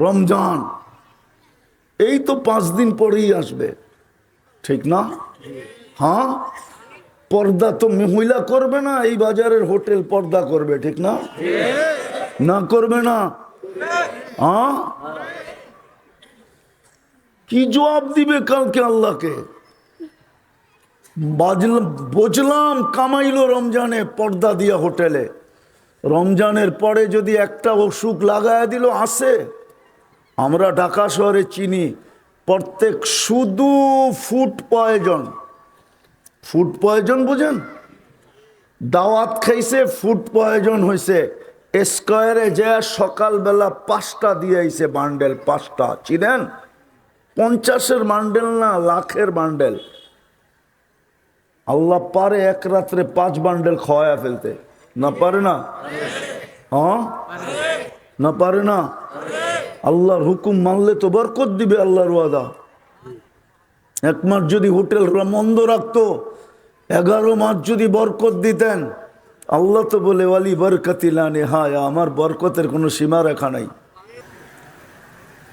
রমজান এই তো 5 দিন পরেই আসবে, ঠিক না? হ্যাঁ, পর্দা তো মহিলা করবে না, এই বাজারের হোটেল পর্দা করবে, ঠিক না? না করবে না? হ্যাঁ, কি জবাব দিবে কালকে আল্লাহকে? বুঝলাম কামাইলো রমজানে পর্দা দিয়া হোটেলে, রমজানের পরে যদি একটা অসুখ লাগায় দিল আসে। আমরা ঢাকা শহরে চিনি প্রত্যেক শুধু ফুড পয়জন, ফুড পয়জন বুঝেন? দাওয়াত খাইছে, ফুড পয়জন হয়েছে, স্কয়ারে যে সকালবেলা 5টা দিয়েছে বান্ডেল, 5টা, চিনেন? 50-এর বান্ডেল না, লাখের বান্ডেল। আল্লাহ পারে এক রাত্রে 5 বান্ডেল খাওয়ায়া ফেলতে, না পারে না? হ্যাঁ, না পারে না? আল্লাহর হুকুম মানলে তো বরকত দিবে আল্লাহর ওয়াদা। 1 মাস যদি হোটেল বন্ধ রাখতো, 11 মাস যদি বরকত দিতেন, আল্লাহ তো বলে ওয়ালি বরকতিলা নেহায়া, আমার বরকতের কোনো সীমা রেখা নাই।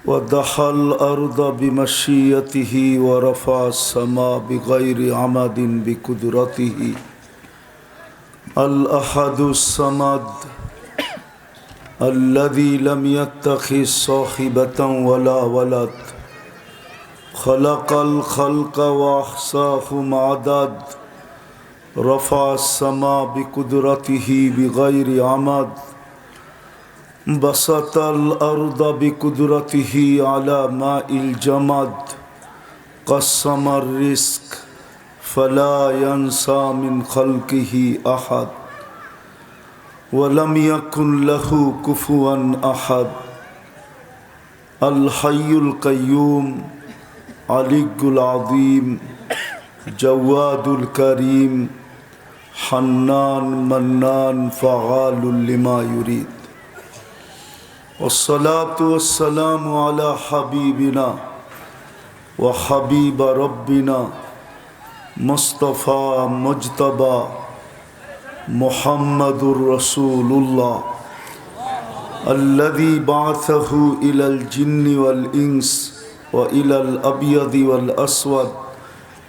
وَدَحَى الْأَرْضَ بِمَشِيَّتِهِ وَرَفَعَ السَّمَاءَ بِغَيْرِ عَمَدٍ بِقُدْرَتِهِ الْأَحَدُ الصَّمَدُ الَّذِي لَمْ يَتَّخِذْ صَاحِبَةً وَلَا وَلَدَ خَلَقَ الْخَلْقَ وَأَحْصَاهُمْ عَدَدًا رَفَعَ السَّمَاءَ بِقُدْرَتِهِ بِغَيْرِ عَمَدٍ بسط الأرض بقدرته على ماء الجمد قسم الرزق فلا ينسى من خلقه أحد ولم يكن له كفوا أحد الحي القيوم علي العظيم جواد الكريم حنان منان فعال لما يريد والصلاة والسلام على حبيبنا وحبيب ربنا مصطفى مجتبى محمد رسول الله الذي بعثه إلى الجن والإنس وإلى الأبيض والأسود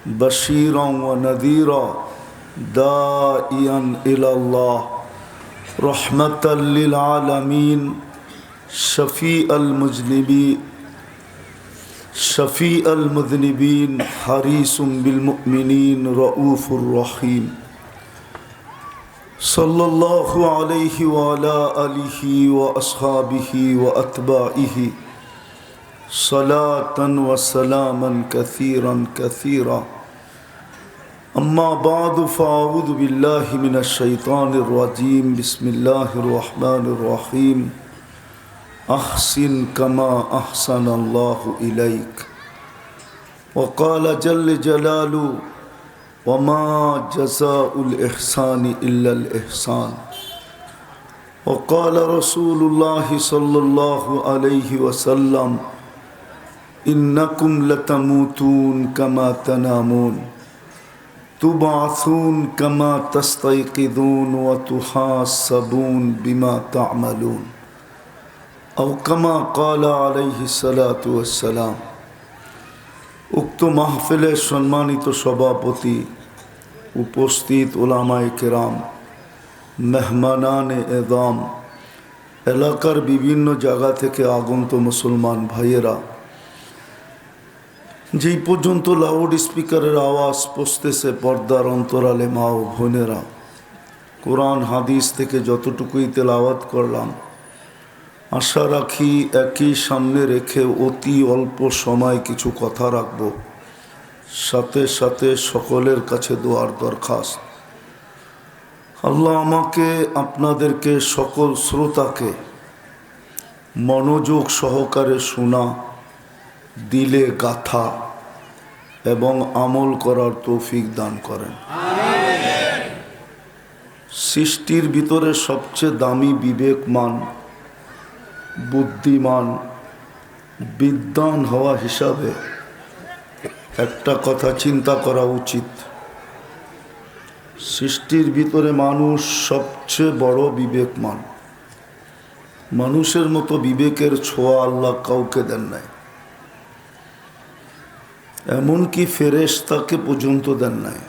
بشيرا ونذيرا داعيا إلى الله رحمة للعالمين شفيع المذنبين حريص بالمؤمنين رؤوف رحيم صلى الله عليه وعلى آله وأصحابه وأتباعه صلاة وسلاما كثيرا كثيرا أما بعد فأعوذ بالله من الشيطان الرجيم بسم الله الرحمن الرحيم أحسن كما أحسن الله إليك وقال جل جلاله وما جزاء الإحسان إلا الإحسان وقال رسول الله صلى الله عليه وسلم إنكم لتموتون كما تنامون تبعثون كما تستيقظون وتحاسبون بما تعملون أو كما قال عليه الصلاة والسلام উক্ত মাহফিলের সম্মানিত সভাপতি, উপস্থিত উলামায়ে কেরাম, মেহমানানে এদাম, এলাকার বিভিন্ন জায়গা থেকে আগন্ত মুসলমান ভাইয়েরা, যেই পর্যন্ত লাউড স্পিকারের আওয়াজ পৌঁছতেছে পর্দার অন্তরালে মা ও বোনেরা, কোরআন হাদিস থেকে যতটুকুই তেলাওয়াত করলাম, আশা রাখি একই সামনে রেখে অতি অল্প সময় কিছু কথা রাখব। সাথে সাথে সকলের কাছে দোয়ার দরখাস্ত, আল্লাহ আমাকে আপনাদেরকে সকল শ্রোতাকে মনোযোগ সহকারে শোনা, দিলে গাথা এবং আমল করার তৌফিক দান করেন। সৃষ্টির ভিতরে সবচেয়ে দামি বিবেকমান, বুদ্ধিমান, বিদ্বান হওয়া হিসাবে একটা কথা চিন্তা করা উচিত। সৃষ্টির ভিতরে মানুষ সবচেয়ে বড় বিবেকমান, মানুষের মতো বিবেকের ছোঁয়া আল্লাহ কাউকে দেন নাই, এমনকি ফেরেশতাকে পর্যন্ত দেন নাই।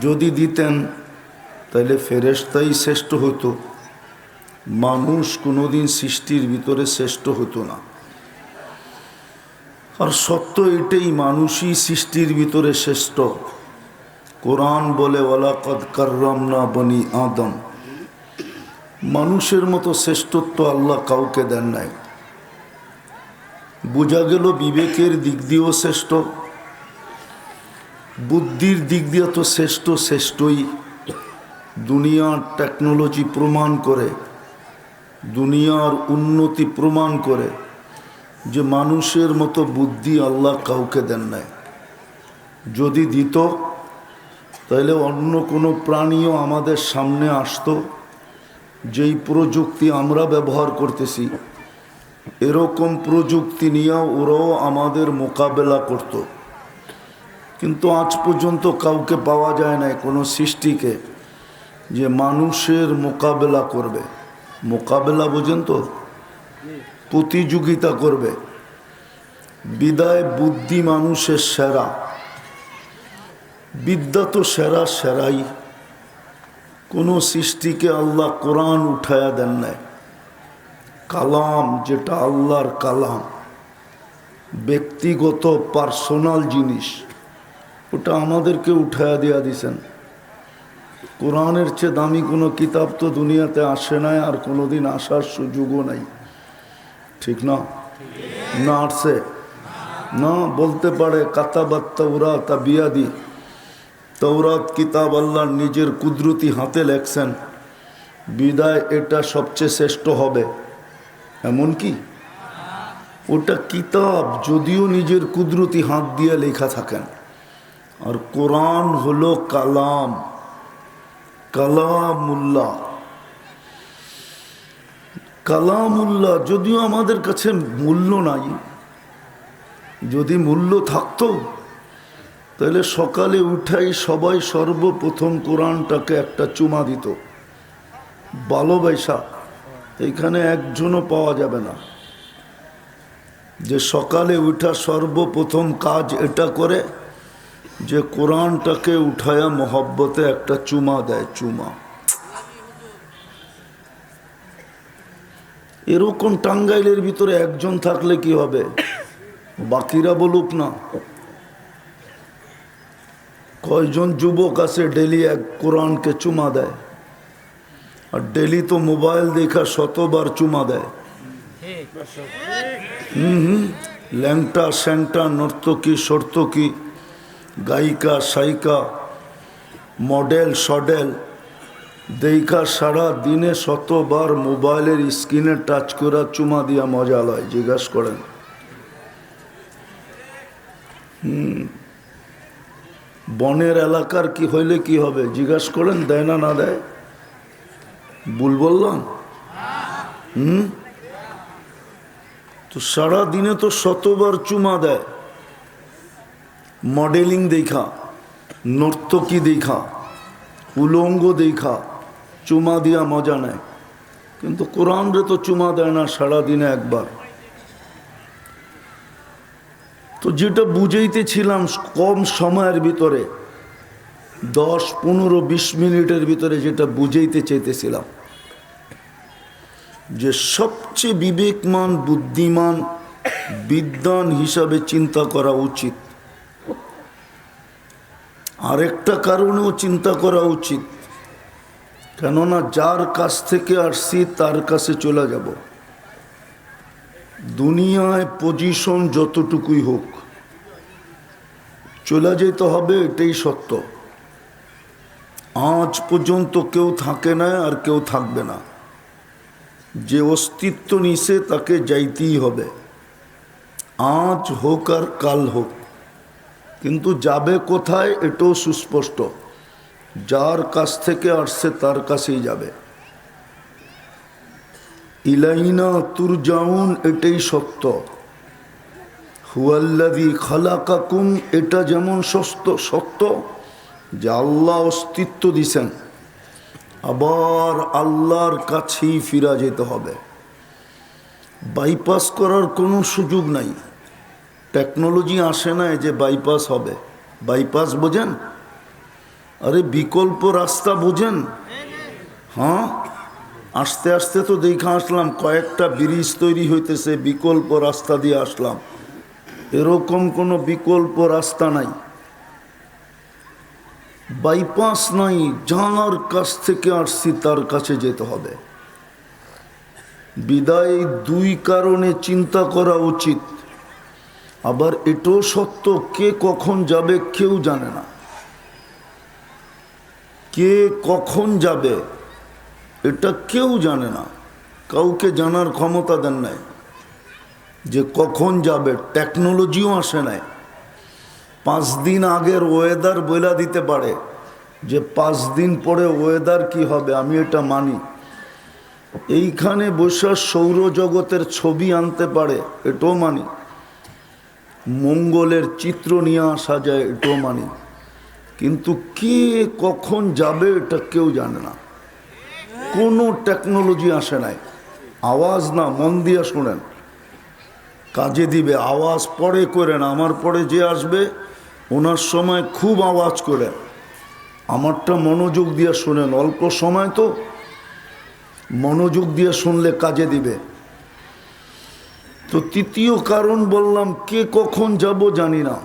যদি দিতেন তাহলে ফেরেশতাই শ্রেষ্ঠ হতো, মানুষ কোনোদিন সৃষ্টির ভিতরে শ্রেষ্ঠ হতো না। আর সত্য এটাই, মানুষই সৃষ্টির ভিতরে শ্রেষ্ঠ। কোরআন বলে ওয়ালাকাদ কাররামনা বনি আদম, মানুষের মতো শ্রেষ্ঠত্ব আল্লাহ কাউকে দেন নাই। বোঝা গেল বিবেকের দিক দিয়েও শ্রেষ্ঠ, বুদ্ধির দিক দিয়ে তো শ্রেষ্ঠই। দুনিয়ার টেকনোলজি প্রমাণ করে, দুনিয়ার উন্নতি প্রমাণ করে যে মানুষের মতো বুদ্ধি আল্লাহ কাউকে দেন নাই। যদি দিত তাহলে অন্য কোনো প্রাণীও আমাদের সামনে আসতো, যেই প্রযুক্তি আমরা ব্যবহার করতেছি এরকম প্রযুক্তি নিয়েও ওরাও আমাদের মোকাবেলা করত। কিন্তু আজ পর্যন্ত কাউকে পাওয়া যায় না, কোনো সৃষ্টিকে, যে মানুষের মোকাবেলা করবে। মোকাবেলা বোঝেন তো, প্রতিযোগিতা করবে। বিদায় বুদ্ধি মানুষের সেরা, বিদ্যা তো সেরাই। কোনো সৃষ্টিকে আল্লাহ কোরআন উঠায়া দেন নাই। কালাম, যেটা আল্লাহর কালাম, ব্যক্তিগত পার্সোনাল জিনিস, ওটা আমাদেরকে উঠায়া দেয়া দিছেন। কোরআনের চেয়ে দামি কোনো কিতাব তো দুনিয়াতে আসে নাই, আর কোনোদিন আসার সুযোগও নাই। ঠিক না? না আসছে না, বলতে পারে কাতাবাত তাওরাত বিয়াদি, তৌরাত কিতাব আল্লাহর নিজের কুদরতি হাতে লেখছেন, বিদায় এটা সবচেয়ে শ্রেষ্ঠ হবে। এমন কি? ওটা কিতাব যদিও নিজের কুদরতি হাত দিয়ে লেখা থাকেন, আর কোরআন হলো কালাম, কালামুল্লাহ। কালামুল্লাহ যদিও আমাদের কাছে মূল্য নাই, যদি মূল্য থাকতো তাহলে সকালে উঠাই সবাই সর্বপ্রথম কোরআনটাকে একটা চুমা দিত, ভালোবাসা। এখানে একজনও পাওয়া যাবে না যে সকালে উঠা সর্বপ্রথম কাজ এটা করে যে কোরআনটাকে উঠায়া মহব্বতে একটা চুমা দেয়, চুমা। এরকম টাঙ্গাইলের ভিতরে একজন থাকলে কি হবে? বাকিরা বলুক না। কয়জন যুবক আছে ডেলি এক কোরআনকে চুমা দেয়, আর ডেলি তো মোবাইল দেখা শতবার চুমা দেয়। ল্যাংটা স্যাংটা, নর্তকী সর্তকী, গায়িকা সায়িকা, মডেল সডেল দেখা সারা দিনে শতবার মোবাইলের স্ক্রিনে টাচ করা চুমা দিয়া মজা লয়। জিজ্ঞাসা করেন। বনের এলাকার কি হইলে কি হবে জিজ্ঞাসা করেন, দেয় না না দেয়? ভুল বললাম? তো সারা দিনে তো শতবার চুমা দেয়, মডেলিং দেখা, নর্তকী দেখা, উলঙ্গ দেখা চুমা দিয়া মজা নেয়। কিন্তু কোরআন রে তো চুমা দেয় না সারা দিনে একবার। তো যেটা বুঝাইতেছিলাম কম সময়ের ভিতরে, 10, 15, 20 মিনিটের ভিতরে যেটা বুঝাইতে চাইতেছিলাম, যে সবচেয়ে বিবেকমান, বুদ্ধিমান, বিদ্বান হিসাবে চিন্তা করা উচিত। আরেকটা কারণেও চিন্তা করা উচিত, কেননা যার কাছ থেকে আসছি তার কাছে চলে যাব। দুনিয়ায় পজিশন যতটুকুই হোক চলে যেতে হবে, এটাই সত্য। আজ পর্যন্ত কেউ থাকে না আর কেউ থাকবে না। যে অস্তিত্ব নিছে তাকে যাইতেই হবে, আজ হোক আর কাল হোক। কিন্তু যাবে কোথায় এটাও সুস্পষ্ট, যার কাছ থেকে আসছে তার কাছেই যাবে। ইলাইনা তুরজাউন, এটাই সত্য। হুয়াল্লাযী খালাকাকুম, এটা যেমন সত্য যে আল্লাহ অস্তিত্ব দিছেন, আবার আল্লাহর কাছেই ফিরা যেতে হবে। বাইপাস করার কোনো সুযোগ নাই। টেকনোলজি আসে না যে বাইপাস হবে। বাইপাস বোঝেন? আরে বিকল্প রাস্তা বোঝেন? হ্যাঁ, আস্তে আস্তে তো দেখা আসলাম কয়েকটা ব্রিজ তৈরি হইতেছে, বিকল্প রাস্তা দিয়ে আসলাম। এরকম কোনো বিকল্প রাস্তা নাই, বাইপাস নাই। যার কাছ থেকে আসছি তার কাছে যেতে হবে। বিদায় দুই কারণে চিন্তা করা উচিত। আবার এটাও সত্য, কে কখন যাবে কেউ জানে না। কে কখন যাবে এটা কেউ জানে না, কাউকে জানার ক্ষমতা দেন নাই যে কখন যাবে। টেকনোলজিও আসে নাই। 5 দিন আগের ওয়েদার বইলা দিতে পারে যে 5 দিন পরে ওয়েদার কি হবে, আমি এটা মানি। এইখানে বসে সৌরজগতের ছবি আনতে পারে, এটাও মানি। মঙ্গলের চিত্র নিয়ে আসা যায়, এটাও মানি। কিন্তু কে কখন যাবে এটা কেউ জানে না। কোনো টেকনোলজি আসে নাই। আওয়াজ না, মন দিয়ে শোনেন, কাজে দিবে। আওয়াজ পরে করেন, আমার পরে যে আসবে ওনার সময় খুব আওয়াজ করে, আমারটা মনোযোগ দিয়ে শোনেন। অল্প সময় তো, মনোযোগ দিয়ে শুনলে কাজে দিবে। তো তৃতীয় কারণ বললাম, কে কখন যাব জানি না।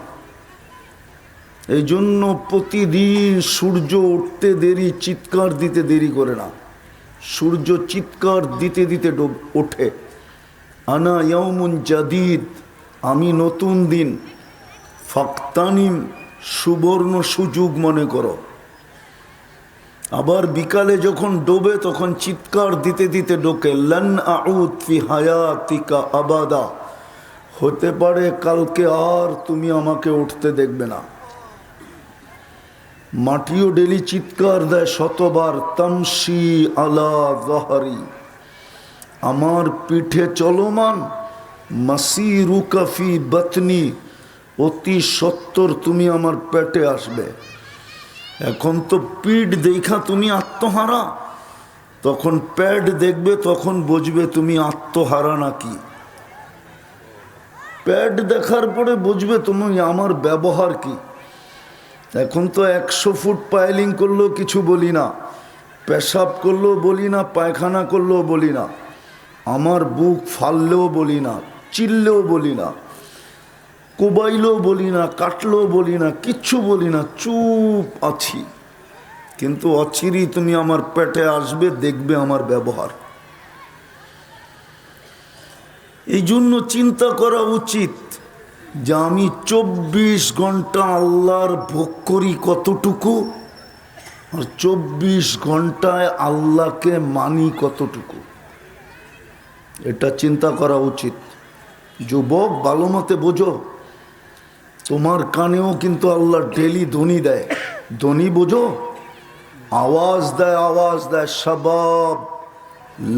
এই জন্য প্রতিদিন সূর্য উঠতে দেরি, চিৎকার দিতে দেরি করে না। সূর্য চিৎকার দিতে দিতে ওঠে, আনা ইয়াউমুন জাদিদ, আমি নতুন দিন। ফাক্তানিম, সুবর্ণ সুযোগ মনে করো। আবার বিকালে যখন ডোবে তখন চিৎকার দিতে দিতে ডোকে, লান আউদ ফি হায়াতিকা আবাদা, হতে পারে কালকে আর তুমি আমাকে উঠতে দেখবে না। মাটিও ডেলি চিৎকার দেয় শতবার, তামসি আলা যাহরি, আমার পিঠে চলমান, মাসিরুকা ফি বাতনি, অতি সত্বর তুমি আমার পেটে আসবে। এখন তো পিঠ দেখা তুমি আত্মহারা, তখন পেট দেখবে তখন বুঝবে তুমি আত্মহারা নাকি। পেট দেখার পরে বুঝবে তুমি আমার ব্যবহার কি। এখন তো 100 ফুট পাইলিং করলেও কিছু বলি না, পেশাব করলেও বলি না, পায়খানা করলেও বলি না, আমার বুক ফাললেও বলি না, চিল্লেও বলি না, কোবাইলেও বলি না, কাটলেও বলি না, কিচ্ছু বলি না, চুপ আছি। কিন্তু অচিরেই তুমি আমার পেটে আসবে, দেখবে আমার ব্যবহার। এই জন্য চিন্তা করা উচিত যে আমি 24 ঘন্টা আল্লাহর ভোগ করি কতটুকু, আর 24 ঘন্টায় আল্লাহকে মানি কতটুকু, এটা চিন্তা করা উচিত। যুবক, ভালো মতে বোঝো, তোমার কানেও কিন্তু আল্লাহ ডেলি ধ্বনি দেয়। ধ্বনি বোঝো, আওয়াজ দেয়, আওয়াজ দেয়, শাবাব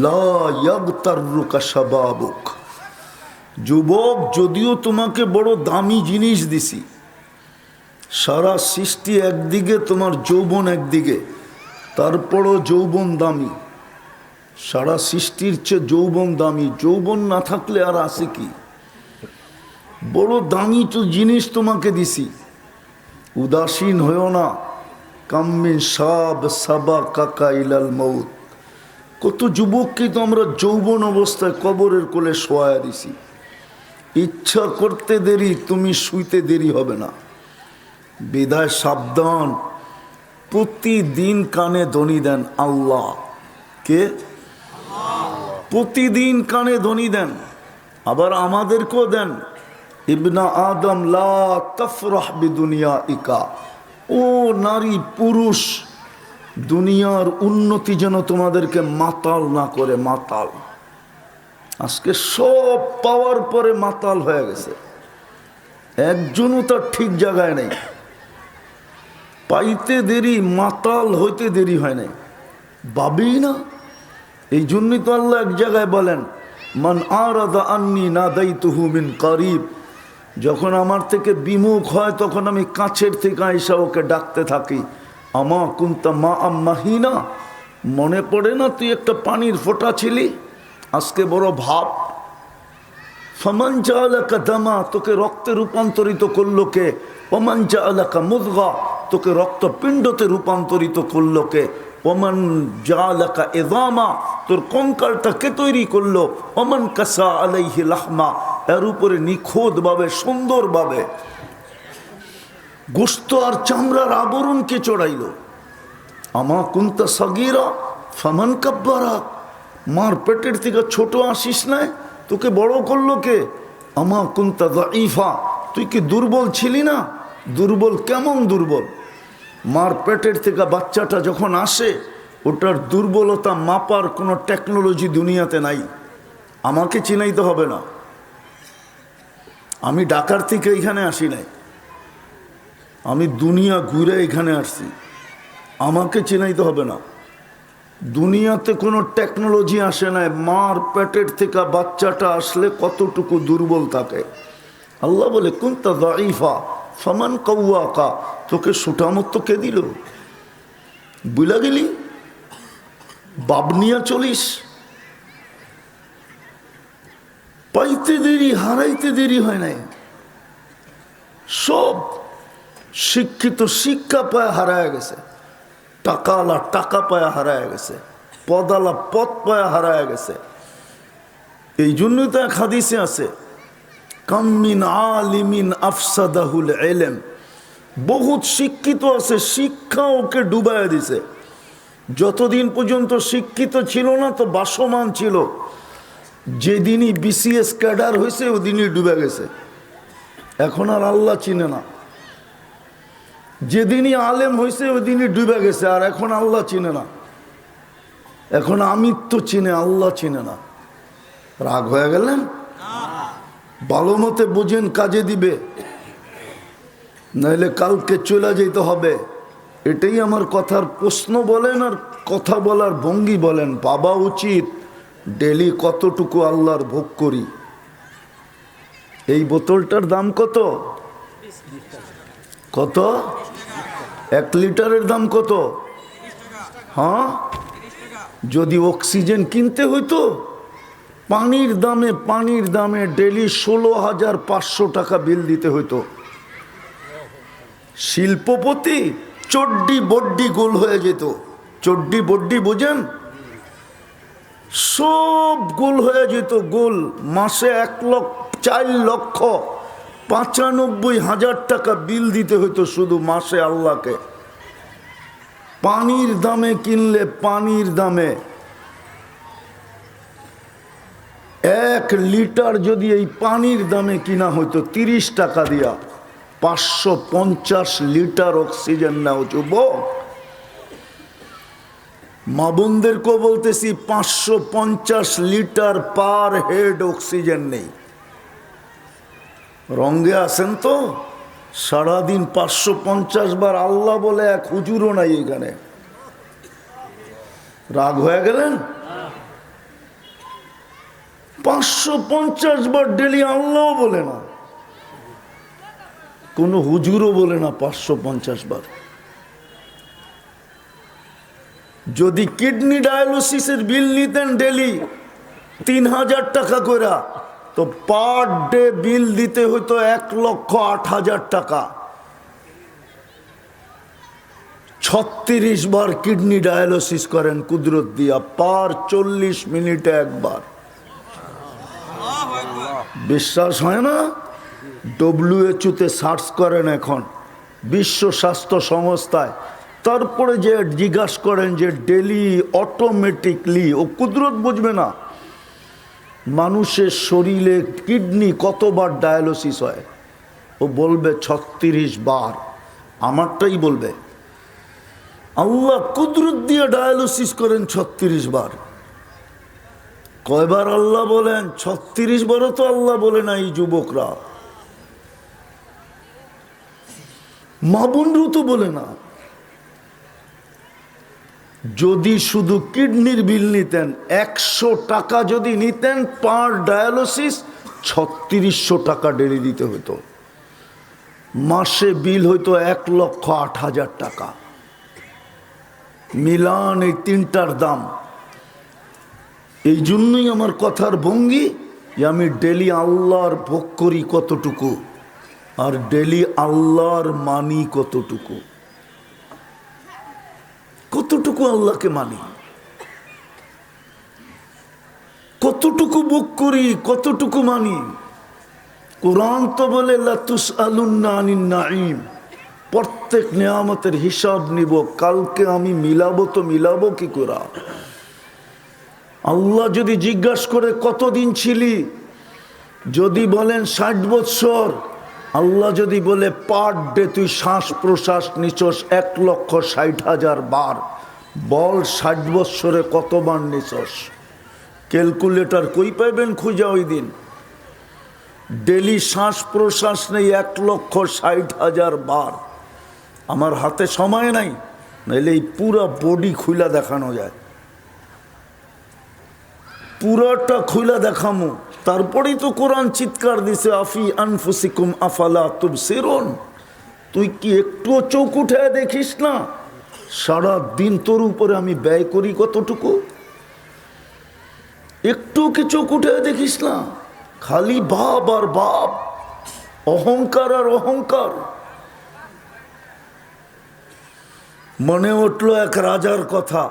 লা ইয়াগতাররুকা শাবাবুক। যুবক, যদিও তোমাকে বড় দামি জিনিস দিছি, সারা সৃষ্টি একদিকে, তোমার যৌবন একদিকে, তারপরও যৌবন দামি। সারা সৃষ্টির চেয়ে যৌবন দামি। যৌবন না থাকলে আর আছে কি? বড় দামি তো জিনিস তোমাকে দিছি, উদাসীন হয়েও না। কাম্মিন সাব সাবা কাকা ইলাল মৌত, কত যুবককে তো আমরা যৌবন অবস্থায় কবরের কোলে শোয়া দিছি। ইচ্ছা করতে দেরি, তুমি শুইতে দেরি হবে না। বিদায় সাবধান। প্রতিদিন কানে ধ্বনি দেন আল্লাহ। কে? প্রতিদিন কানে ধ্বনি দেন। আবার আমাদেরকেও দেন, ইবনা আদম লা তাফরাহ বিদুনিয়া ইকা, ও নারী পুরুষ, দুনিয়ার উন্নতি যেন তোমাদেরকে মাতাল না করে। মাতাল আজকে সব পাওয়ার পরে মাতাল হয়ে গেছে, একজনও তার ঠিক জায়গায় নেই। পাইতে দেরি, মাতাল হইতে দেরি হয় নাই, ভাবেই না। এই জন্যই তো আল্লাহ এক জায়গায় বলেন, মান আরাদা আন্নি নাদাইতুহু মিন কারিব, যখন আমার থেকে বিমুখ হয় তখন আমি কাছের থেকে আইসা ওকে ডাকতে থাকি। আমা কুন্তা মা আম্মাহিনা, মনে পড়ে না তুই একটা পানির ফোঁটা ছিলি, আজকে বড় ভাব। ফামান জাআলাকা দামা, তোকে রক্তে রূপান্তরিত করলো কে? ওমান জাআলাকা মুদগা, তোকে রক্তপিণ্ডতে রূপান্তরিত করলো কে? ওমান জাআলাকা ইযামা, তোর কঙ্কালটা কে তৈরি করলো? ওমান কাসা আলাইহি লাহমা, এর উপরে নিখুঁতভাবে সুন্দরভাবে গোশত আর চামড়ার আবরণ কে চড়াইলো? আমা কুনতা সাগীরা ফামান কাব্বারা, মার পেটের থেকে ছোট আসিস নাই, তোকে বড় করলো কে? আমা কুনতা যায়ীফা, তুই কি দুর্বল ছিলি না? দুর্বল কেমন দুর্বল? মার পেটের থেকে বাচ্চাটা যখন আসে, ওটার দুর্বলতা মাপার কোনো টেকনোলজি দুনিয়াতে নাই। আমাকে চিনাইতে হবে না, আমি ঢাকার থেকে এখানে আসি নাই, আমি দুনিয়া ঘুরে এখানে আসছি। আমাকে চিনাইতে হবে না, দুনিয়াতে কোনো টেকনোলজি আসে নাই মার পেটের থেকে বাচ্চাটা আসলে কতটুকু দুর্বল থাকে। আল্লাহ বলে কুনতা যায়ীফা ফামান কাওয়াকা, তোকে সুঠামত কে দিল? বুলা গেলি, বাবনিয়া চলিস, পাইতে দেরি হারাইতে দেরি হয় নাই। সব শিক্ষিত শিক্ষা পায় হারায় গেছে, টাকাওয়ালা টাকা পায়া হারায় গেছে, পদালা পদ পায়া হারায় গেছে। এই জন্যই তো এক হাদিসে আছে, কামিন আলিমিন আফসাদাহুল ইলম, বহুত শিক্ষিত আছে, শিক্ষা ওকে ডুবাইয়া দিছে। যতদিন পর্যন্ত শিক্ষিত ছিল না তো বাসমান ছিল, যেদিনই বিসিএস ক্যাডার হয়েছে ওদিনই ডুবে গেছে। এখন আর আল্লাহ চিনে না। যেদিনই আলেম হয়েছে ওই দিনই ডুবে গেছে, আর এখন আল্লাহ চিনে না। এখন আমিত্ব চিনে, আল্লাহ চিনে না। রাগ হয়ে গেলেন? ভালো মতে বুঝেন, কাজে দিবে, নাইলে কালকে চলে যেতে হবে। এটাই আমার কথার প্রশ্ন বলেন আর কথা বলার ভঙ্গি বলেন। ভাবা উচিত ডেলি কতটুকু আল্লাহর ভোগ করি। এই বোতলটার দাম কত? কত? 1 লিটারের দাম কত? হ্যাঁ, যদি অক্সিজেন কিনতে হইতো পানির দামে ডেলি 16,500 টাকা বিল দিতে হইতো। শিল্পপতি চড্ডি বড্ডি গোল হয়ে যেত। চড্ডি বড্ডি বোঝেন? সব গোল হয়ে যেত, গোল। মাসে 4,95,000 টাকা বিল দিতে হইতো শুধু মাসে আল্লাহকে। পানির দামে কিনলে, পানির দামে 1 লিটার যদি এই পানির দামে কিনা হইতো 30 টাকা দিয়া, 550 লিটার অক্সিজেন নাও যুবক। মা বোনদেরকেও বলতেছি 550 লিটার পার হেড অক্সিজেন নেই। রঙ্গে আছেন তো? সারাদিন 550 বার আল্লাহ বলে এক হুজুরও নাই এখানে। রাগ হয়ে গেলেন? 550 বার ডেলি আল্লাহও বলে না, কোনো হুজুরও বলে না 550 বার। যদি কিডনি ডায়ালিসিসের বিল নিতেন ডেলি 3,000 টাকা করে, তো পার ডে বিল দিতে হইতো 1,08,000 টাকা। 36 বার কিডনি ডায়ালিসিস করেন কুদরত দিয়া, পার 40 মিনিটে একবার। বিশ্বাস হয় না? WHO-তে সার্চ করেন এখন, বিশ্ব স্বাস্থ্য সংস্থায়, তারপরে যে জিজ্ঞাসা করেন যে ডেলি অটোমেটিকলি, ও কুদরত বুঝবে না, মানুষের শরীরে কিডনি কতবার ডায়ালিসিস হয়, ও বলবে 36 বার। আমারটাই বলবে। আল্লাহ কুদরত দিয়ে ডায়ালিসিস করেন 36 বার। কয়বার আল্লাহ বলেন? 36 বারও তো আল্লাহ বলে না। এই যুবকরা, মা বোনরাও তো বলে না। যদি শুধু কিডনির বিল নিতেন, 100 টাকা যদি নিতেন পার ডায়ালিসিস, 3600 টাকা ডেলি দিতে হতো। মাসে বিল হইতো 1,08,000 টাকা। মিলান এই তিনটার দাম। এই জন্যই আমার কথার ভঙ্গি, যে আমি ডেলি আল্লাহর ভোগ করি কতটুকু আর ডেলি আল্লাহর মানি কতটুকু, কতটুকু আল্লাহকে মানি, কতটুকু ভোগ করি, কতটুকু মানি। কোরআন তো বলে লাতুসআলুন্না আনিন নাঈম, প্রত্যেক নিয়ামতের হিসাব নিব, কালকে আমি মিলাবো তো মিলাবো কি করে? আল্লাহ যদি জিজ্ঞাসা করে কতদিন ছিলি, যদি বলেন 60 বৎসর, আল্লাহ যদি বলে পার ডে তুই শ্বাস প্রশ্বাস নিছস 1,60,000 বার, বল 60 বৎসরে কতবার নিছস? ক্যালকুলেটর কই পাইবেন খুঁজা ওই দিন? ডেলি শ্বাস প্রশ্বাস নেই 1,60,000 বার। আমার হাতে সময় নাই, নাহলে এই পুরা বডি খুলা দেখানো যায়, পুরাটা খুলা দেখামো। তারপরেই তো কোরআন চিৎকার দিছে আফি আনফুসিকুম আফালা তুবসিরুন, তুই কি একটুও চোখ উঠে দেখিস না? সারা দিন তোর উপরে আমি ব্যয় করি কতটুকু, একটু কি চোখ উঠে দেখিস না? খালি ভাব আর ভাব, অহংকার আর অহংকার। মনে উঠলো এক রাজার কথা,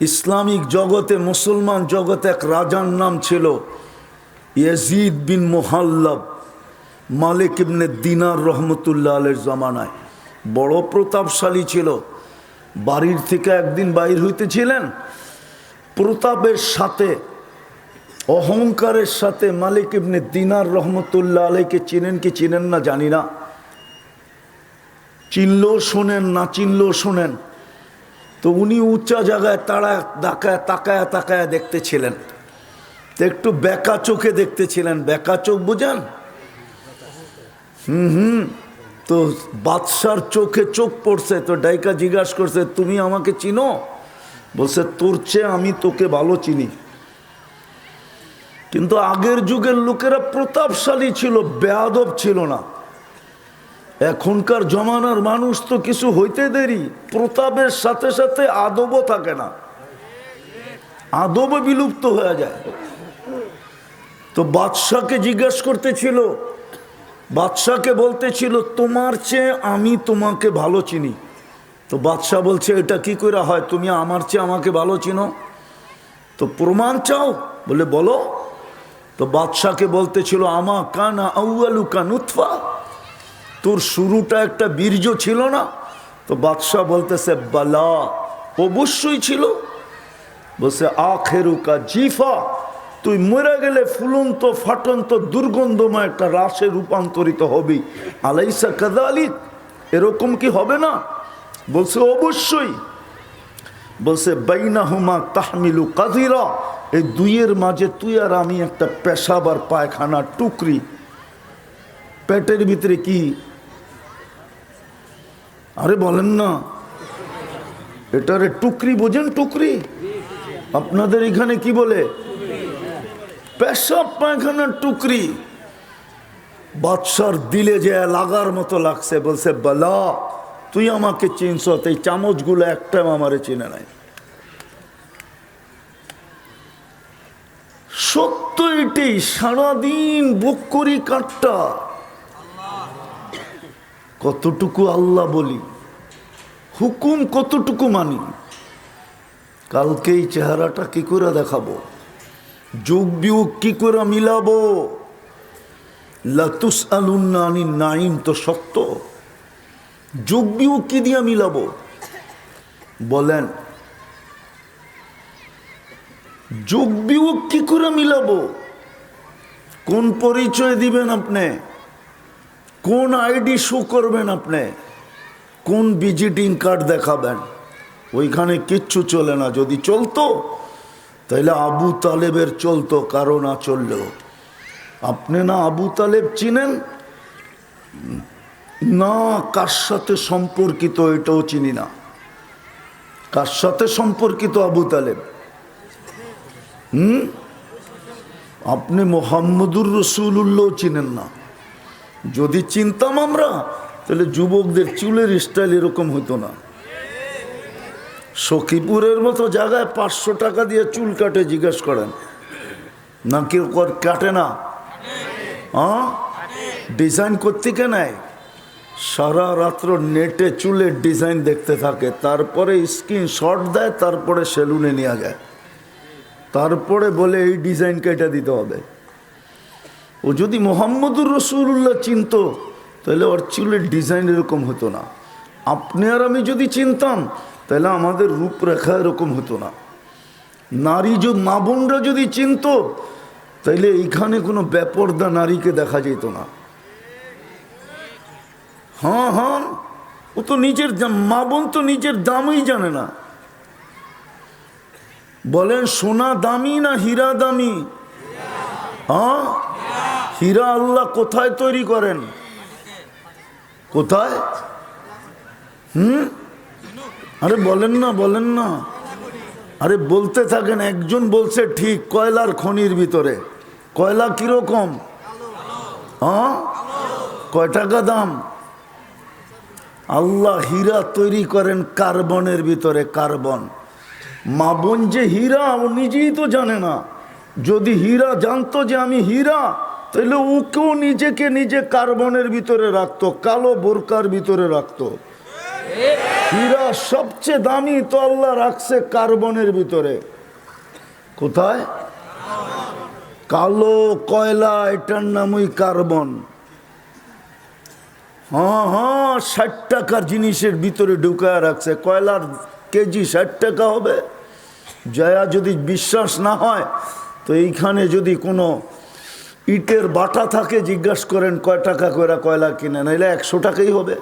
ইসলামিক জগতে, মুসলমান জগতে এক রাজার নাম ছিল ইয়াজিদ বিন মুহাল্লাব, মালিক ইবনে দিনার রহমতুল্লাহ আলাইহির জামানায়। বড় প্রতাপশালী ছিল। বাড়ির থেকে একদিন বাইর হইতেছিলেন, প্রতাপের সাথে অহংকারের সাথে মালিক ইবনে দিনার রহমতুল্লাহ আলাইকে চিনেন কি চিনেন না জানি না, চিনলেও শোনেন না চিনলেও শোনেন। তো উনি উঁচা জায়গায় তাকায় তাকায় তাকায় দেখতেছিলেন, তো একটু বেকা চোখে দেখতেছিলেন। বেকা চোখ বুঝেন? তো বাদশার চোখে চোখ পড়ছে, তো ডাইকা জিজ্ঞাসা করছে তুমি আমাকে চিনো? বলছে তোর চেয়ে আমি তোকে ভালো চিনি। কিন্তু আগের যুগের লোকেরা প্রতাপশালী ছিল, বেয়াদব ছিল না। এখনকার জমানার মানুষ তো কিছু হইতে দেরি, প্রতাপের সাথে সাথে আদবও থাকে না, আদবও বিলুপ্ত হয়ে যায়। তো বাদশাকে জিজ্ঞাসা করতেছিল, বাদশাকে বলতেছিল তোমার চেয়ে আমি তোমাকে ভালো চিনি। তো বাদশাহ বলছে এটা কি করে হয়, তুমি আমার চেয়ে আমাকে ভালো চিনো? তো প্রমাণ চাও? বলে বলো। তো বাদশাকে বলতেছিল আমা কানা আউয়ালুকা নুতফা, তোর শুরুটা একটা বীর্য ছিল না? তো বাদশাহ বলতেছে বালা, অবশ্যই ছিল। বলছে আখেরুকা জিফা, তুই মরে গেলে ফুলন্ত ফাটন্ত দুর্গন্ধময় একটা রাশে রূপান্তরিত হবি। আলাইসা কাযালিক, এরকম কি হবে না? বলছে অবশ্যই। বলছে বাইনাহুমা তাহমিলু কাযিরা, এই দুইয়ের মাঝে তুই আর আমি একটা পেশাব আর পায়খানার টুকরি। পেটের ভিতরে কি? আরে বলেন না, এটারে টুকরি বোঝেন? টুকরি আপনাদের এখানে কি বলে? পেশাব পায়খানার টুকরি। বাদশার দিলে যে লাগার মতো লাগছে। বলছে বালা, তুই আমাকে চিনছ, এই চামচগুলো একটাও আমারে চিনে নাই। সত্য এটাই, সারাদিন বুক করি কাটটা, কতটুকু আল্লাহ বলি, হুকুম কতটুকু মানি। কালকে এই চেহারাটা কি করে দেখাবো, যোগ বিয়োগ কি করে মিলাবো? লাতুসআলুন্না আনিন নাঈম তো সত্য, যোগ বিয়োগ কি দিয়া মিলাবো বলেন? যোগ বিয়োগ কি করে মিলাবো? কোন পরিচয় দিবেন আপনি? কোন আইডি শো করবেন আপনি? কোন ভিজিটিং কার্ড দেখাবেন? ওইখানে কিচ্ছু চলে না। যদি চলতো তাহলে আবু তালেবের চলতো, কারো না চললেও। আপনি না আবু তালেব চিনেন না, কার সাথে সম্পর্কিত এটাও চিনি না। কার সাথে সম্পর্কিত আবু তালেব? আপনি মোহাম্মদুর রসুল্লাহ চিনেন না। যদি চিনতাম আমরা, তাহলে যুবকদের চুলের স্টাইল এরকম হতো না। সখীপুরের মতো জায়গায় 500 টাকা দিয়ে চুল কাটে, জিজ্ঞেস করেন নাকি ওর কাটে না? হ্যাঁ, ডিজাইন করতে কে নেয়? সারা রাত্র নেটে চুলের ডিজাইন দেখতে থাকে, তারপরে স্ক্রিনশট দেয়, তারপরে সেলুনে নিয়ে যায়, তারপরে বলে এই ডিজাইন কেটে দিতে হবে। ও যদি মোহাম্মদুর রসুল্লাহ চিনত তাহলে ওর চুলের ডিজাইন এরকম হতো না। আপনি আর আমি যদি চিনতাম তাহলে আমাদের রূপরেখা এরকম হতো না। নারী মা বোনরা যদি চিনত তাহলে এইখানে কোনো বেপরদা নারীকে দেখা যেত না। হ্যাঁ হ্যাঁ, ও তো নিজের মা বোন তো নিজের দামই জানে না। বলেন সোনা দামি না হীরা দামি? হ্যাঁ, হীরা আল্লাহ কোথায় তৈরি করেন? কোথায়? আরে বলেন না, বলেন না, আরে বলতে থাকেন। একজন বলছে ঠিক, কয়লার খনির ভিতরে। কয়লা কিরকম? হ্যাঁ, কয় টাকা দাম? আল্লাহ হীরা তৈরি করেন কার্বনের ভিতরে, কার্বন। মা বোন যে হীরা ও নিজেই তো জানে না। যদি হীরা জানতো যে আমি হীরা, তাহলে ওকেও নিজেকে নিজে কার্বনের ভিতরে রাখতো, কালো বোরকার ভিতরে রাখতো। হীরা সবচেয়ে দামি, তো আল্লাহ রাখছে কার্বনের ভিতরে। কোথায়? কালো কয়লা, এটার নামই কার্বন। হ্যাঁ হ্যাঁ, 60 টাকার জিনিসের ভিতরে ঢুকায় রাখছে। কয়লার কেজি 60 টাকা হবে। জয়া যদি বিশ্বাস না হয় তো এইখানে যদি কোনো ইটের বাটা থাকে, জিজ্ঞাসা করেন কয় টাকা করে কয়লা কিনে, নাইলে 100 টাকাই হবে।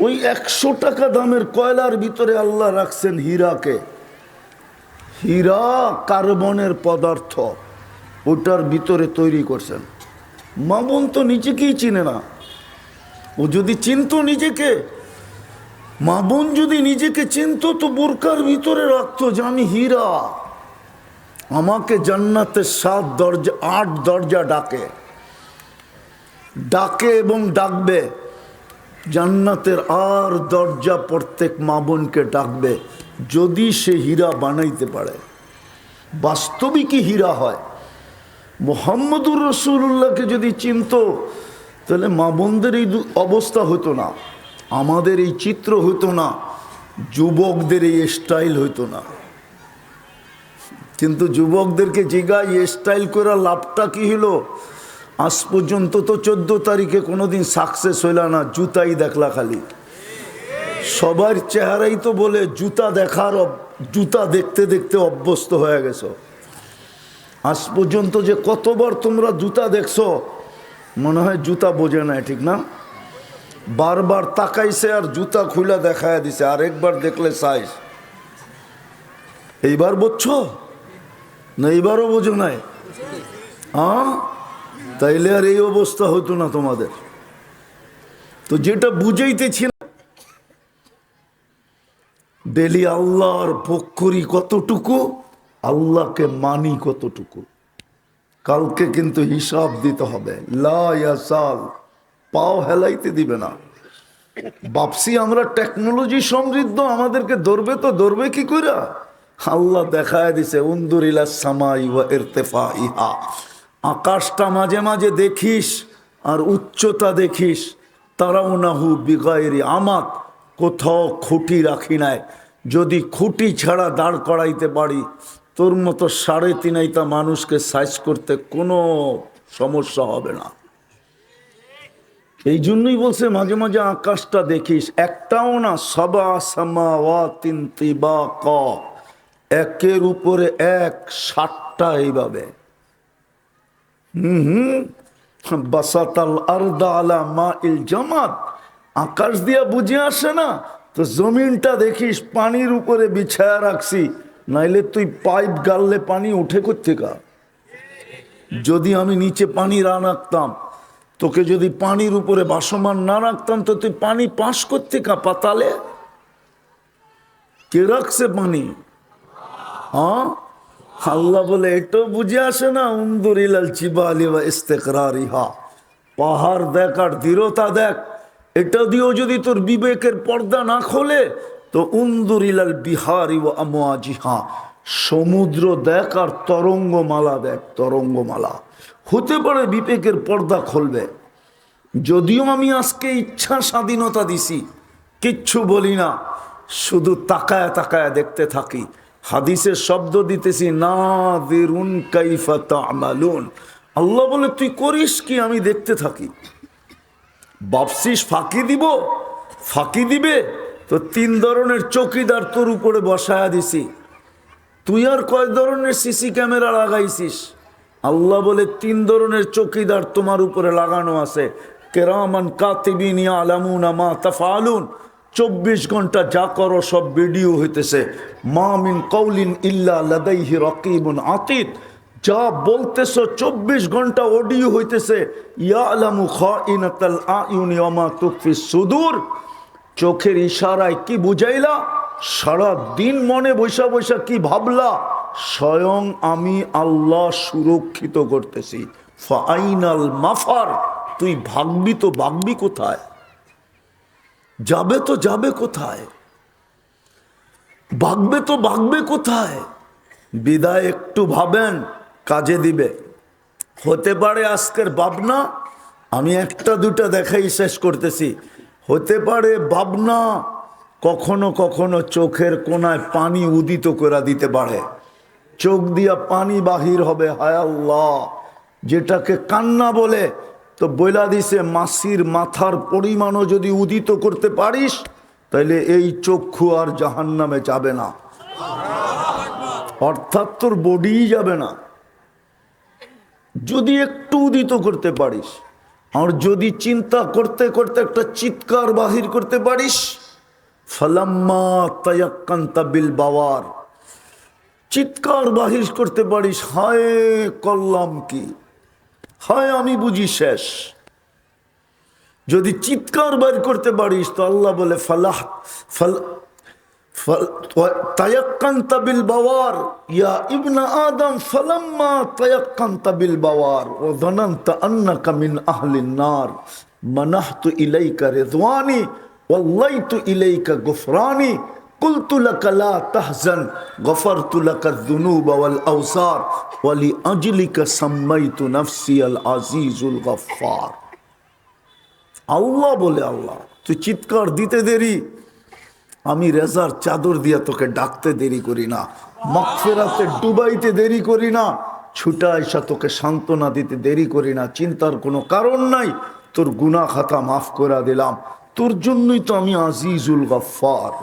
ওই 100 টাকা দামের কয়লার ভিতরে আল্লাহ রাখছেন হীরাকে। হীরা কার্বনের পদার্থ, ওটার ভিতরে তৈরি করছেন। মা বোন তো নিজেকেই চিনে না। ও যদি চিনতো নিজেকে, মা বোন যদি নিজেকে চিনতো তো বোরকার ভিতরে রাখতো যে আমি হীরা। আমাকে জান্নাতের 7 দরজা 8 দরজা ডাকে, ডাকে এবং ডাকবে। জান্নাতের আর দরজা প্রত্যেক মা বোনকে ডাকবে যদি সে হীরা বানাইতে পারে। বাস্তবিকই হীরা হয়। মুহাম্মদুর রাসূলুল্লাহকে যদি চিনত তাহলে মা বোনদের এই অবস্থা হতো না, আমাদের এই চিত্র হতো না, যুবকদের এই স্টাইল হতো না। কিন্তু যুবকদেরকে জিজ্ঞাই স্টাইল করে লাভটা কি হলো? আজ পর্যন্ত তো 14 তারিখে কোনোদিন সাকসেস হইল না, জুতাই দেখলা খালি। সবার চেহারাই তো বলে জুতা দেখার, জুতা দেখতে দেখতে অভ্যস্ত হয়ে গেছো। আজ পর্যন্ত যে কতবার তোমরা জুতা দেখছো, মনে হয় জুতা বোঝে না, ঠিক না? বারবার তাকাইছে আর জুতা খুলে দেখায় দিছে, আরেকবার দেখলে সাইজ। এইবার বুঝছো না? এইবারও বোঝো নাই? হ্যাঁ, তাইলে আর এই অবস্থা হতো না তোমাদের। তো যেটা বুঝাইতেছি না, ডেলি আল্লাহর ভোগ করি কতটুকু, আল্লাহকে মানি কতটুকু। কালকে কিন্তু হিসাব দিতে হবে। লা ইয়াসাল, পাও হেলাইতে দিবে না। ভাবছি আমরা টেকনোলজি সমৃদ্ধ, আমাদেরকে ধরবে তো ধরবে কি করে? আল্লাহ দেখায় দিছে উনদুর ইলাস সামাই ওয়া ইরতিফাইহা। আকাশটা মাঝে মাঝে দেখিস আর উচ্চতা দেখিস। তারাউনাহু বিগাইরি আমাত, কোথাও খুঁটি রাখি নাই। যদি খুঁটি ছাড়া দাঁড় করাইতে পারি, তোর মতো 3.5 মানুষকে সাইজ করতে কোনো সমস্যা হবে না। এই জন্যই বলছে মাঝে মাঝে আকাশটা দেখিস, একটাও না, সাবা সামাওয়াতিন তিবাকা, একের উপরে এক, 7টা এইভাবে। বাসাতাল আরদা আলা মাইল জামাত, আকাশ দিয়া বুঝে আসে না তো জমিনটা দেখিস পানির উপরে বিছায়া রাখছি, নাইলে তুই পাইপ গাললে পানি উঠে কোত্থেকা? যদি আমি নিচে পানি রাখতাম, তোকে যদি পানির উপরে ভাসমান না রাখতাম, তো তুই পানি পাস কোত্থেকা পাতালে? কে রাখছে পানি? হ্যাঁ, আল্লাহ বলে এটাও বুঝে আসে না? উনদুর ইলাল জিবালি ওয়া ইস্তিকরারিহা, পাহাড় দেখ আর দৃঢ়তা দেখ। এটা দিয়েও যদি তোর বিবেকের পর্দা না খোলে তো উনদুর ইলাল বিহারি ওয়া আমওয়াজিহা, সমুদ্র দেখ আর তরঙ্গমালা দেখ, তরঙ্গমালা। হতে পারে বিবেকের পর্দা খুলবে। যদিও আমি আজকে ইচ্ছা স্বাধীনতা দিছি, কিচ্ছু বলি না, শুধু তাকায় তাকায় দেখতে থাকি। হাদিসের শব্দ দিতেছি, নাযিরুন কাইফা তা'মালুন। আল্লাহ বলে তুই করিস কি, আমি দেখতে থাকি। ভাবছিস ফাঁকি দিব, ফাঁকি দিবে তো 3 ধরনের চৌকিদার তোর উপরে বসায়া দিছি। তুই আর কয় ধরনের সিসি ক্যামেরা লাগাইছিস? আল্লাহ বলে 3 ধরনের চৌকিদার তোমার উপরে লাগানো আছে। কেরামান কাতিবিন ইয়ালামুনা মা তাফআলুন। 24 ঘন্টা যা করো সব ভিডিও হইতেছে। মা মিন কওলিন ইল্লা লাদাইহি রাকিবুন আতীদ। যা বলতেছো 24 ঘন্টা অডিও হইতেছে। ইয়ালামু খাইনাতাল আয়ুনি ওয়া মা তুখফিস সুদূর। চোখের ইশারায় কি বুঝাইলা, সারা দিন মনে বৈশা বৈশা কি ভাবলা, স্বয়ং আমি আল্লাহ সুরক্ষিত করতেছি। ফাইনাল মাফার, তুই ভাগবি তো ভাগবি কোথায়, যাবে তো যাবে কোথায়, ভাগবে তো ভাগবে কোথায়? বিদায় একটু ভাবেন, কাজে দিবে। হতে পারে আজকের ভাবনা, আমি একটা দুটা দেখাই শেষ করতেছি। হতে পারে ভাবনা কখনো কখনো চোখের কোনায় পানি উদিত করে দিতে পারে, চোখ দিয়া পানি বাহির হবে। হায় আল্লাহ, যেটাকে কান্না বলে, তো বইলা দিছে মাসির মাথার পরিমাণও যদি উদিত করতে পারিস তাহলে এই চক্ষু আর জাহান্নামে যাবে না, অর্থাৎ তোর বডিই যাবে না, যদি একটু উদিত করতে পারিস। আর যদি চিন্তা করতে করতে একটা চিৎকার বাহির করতে পারিস, ফালাম্মা তায়াক্কানতা বিল বাওয়ার, চিৎকার বাহির করতে পারিস, হায় করলাম কি, হায় আমি বুঝি শেষ। যদি চিৎকার বাইর করতে পারিস তো আল্লাহ বলে ফালাহ তায়াক্কানতা বিল বাওয়ার ইয়া ইবনা আদম ফালাম্মা তায়াক্কানতা বিল বাওয়ার ওয়া যানানতা আন্নাকা মিন আহলিন নার মানাহতু ইলাইকা রিদওয়ানি ওয়াল্লাইতু ইলাইকা গুফরানি কুলতু লাকা লা তাহজান গফারতু লাকা যুনুবা ওয়াল আওসার ওয়া লিআজলিকা সাম্মাইতু নাফসি আল আজিজুল গফফার। আল্লাহ বলে, আল্লাহ তুই চিৎকার দিতে দেরি, আমি রেজার চাদর দিয়া তোকে ডাকতে দেরি করি না, মাগফিরাতে ডুবাইতে দেরি করি না, ছুটা এসা তোকে সান্ত্বনা দিতে দেরি করি না। চিন্তার কোনো কারণ নাই, তোর গুনাহ খাতা মাফ করে দিলাম, তোর জন্যই তো আমি আজিজুল গফফার।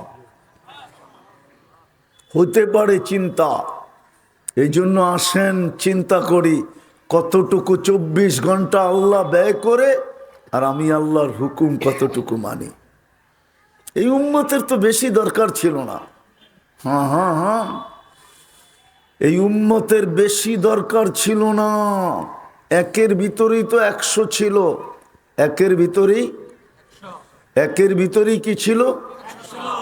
হতে পারে চিন্তা, এই জন্য আসেন চিন্তা করি কতটুকু 24 ঘন্টা আল্লাহ ব্যয় করে আর আমি আল্লাহর হুকুম কতটুকু মানি। এই উম্মতের তো বেশি দরকার ছিল না। হ্যাঁ, এই উম্মতের বেশি দরকার ছিল না। একের ভিতরেই তো 100 ছিল, একের ভিতরেই কি ছিল?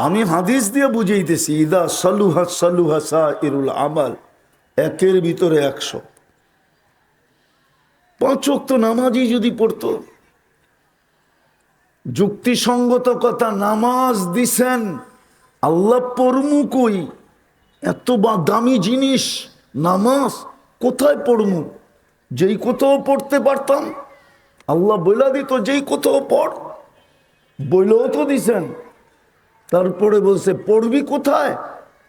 আমি হাদিস দিয়ে বুঝাইতেছি, ইদা সালুহা সালুহা সাইরুল আমাল, একের ভিতরে 100। 5 ওয়াক্ত নামাজই যদি পড়তো, যুক্তিসঙ্গত কথা, নামাজ দিছেন আল্লাহ, পড়মু কই? এত দামি জিনিস নামাজ, কোথায় পড়মু? যেই কোথাও পড়তে পারতাম আল্লাহ বইলা দিত, যেই কোথাও পড়, বইলেও তো দিছেন। তারপরে বলছে পড়বি কোথায়?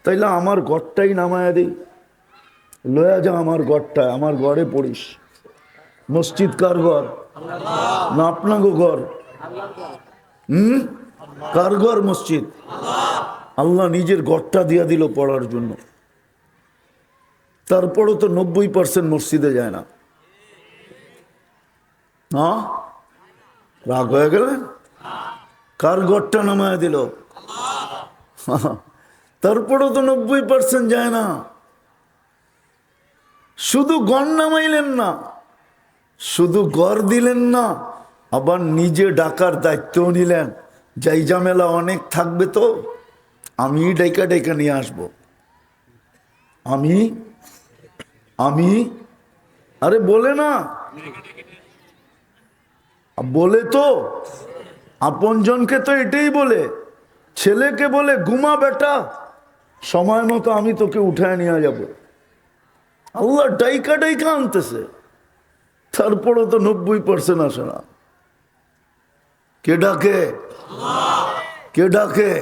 তাইলে আমার ঘরটাই নামায়া দিই, লয়া যা আমার ঘরটায়, আমার ঘরে পড়িস। মসজিদ কার ঘর? না আপনাগো ঘর? কার ঘর মসজিদ? আল্লাহ নিজের ঘরটা দিয়া দিল পড়ার জন্য। তারপরও তো 90% মসজিদে যায় না। হ্যাঁ, রাগ হয়ে গেলেন? কার ঘরটা নামায় দিল? তারপরও তো 90% যায় না। শুধু ঘর নামাইলেন না, শুধু ঘর দিলেন না, আবার নিজে ডাকার দায়িত্বও নিলেন। যাই ঝামেলা অনেক থাকবে তো আমি ডাইকা ডাইকা নিয়ে আসবো। আমি আরে বলে না, বলে তো আপনজনকে তো এটাই বলে। ছেলেকে বলে ঘুমা বেটা, সময় মতো আমি তোকে উঠায় নিয়ে যাব। আল্লাহ ডাইকা ডাইকা আনতেছে, তারপরও তো 90% আসে না। কে ডাকে? কে ডাকে?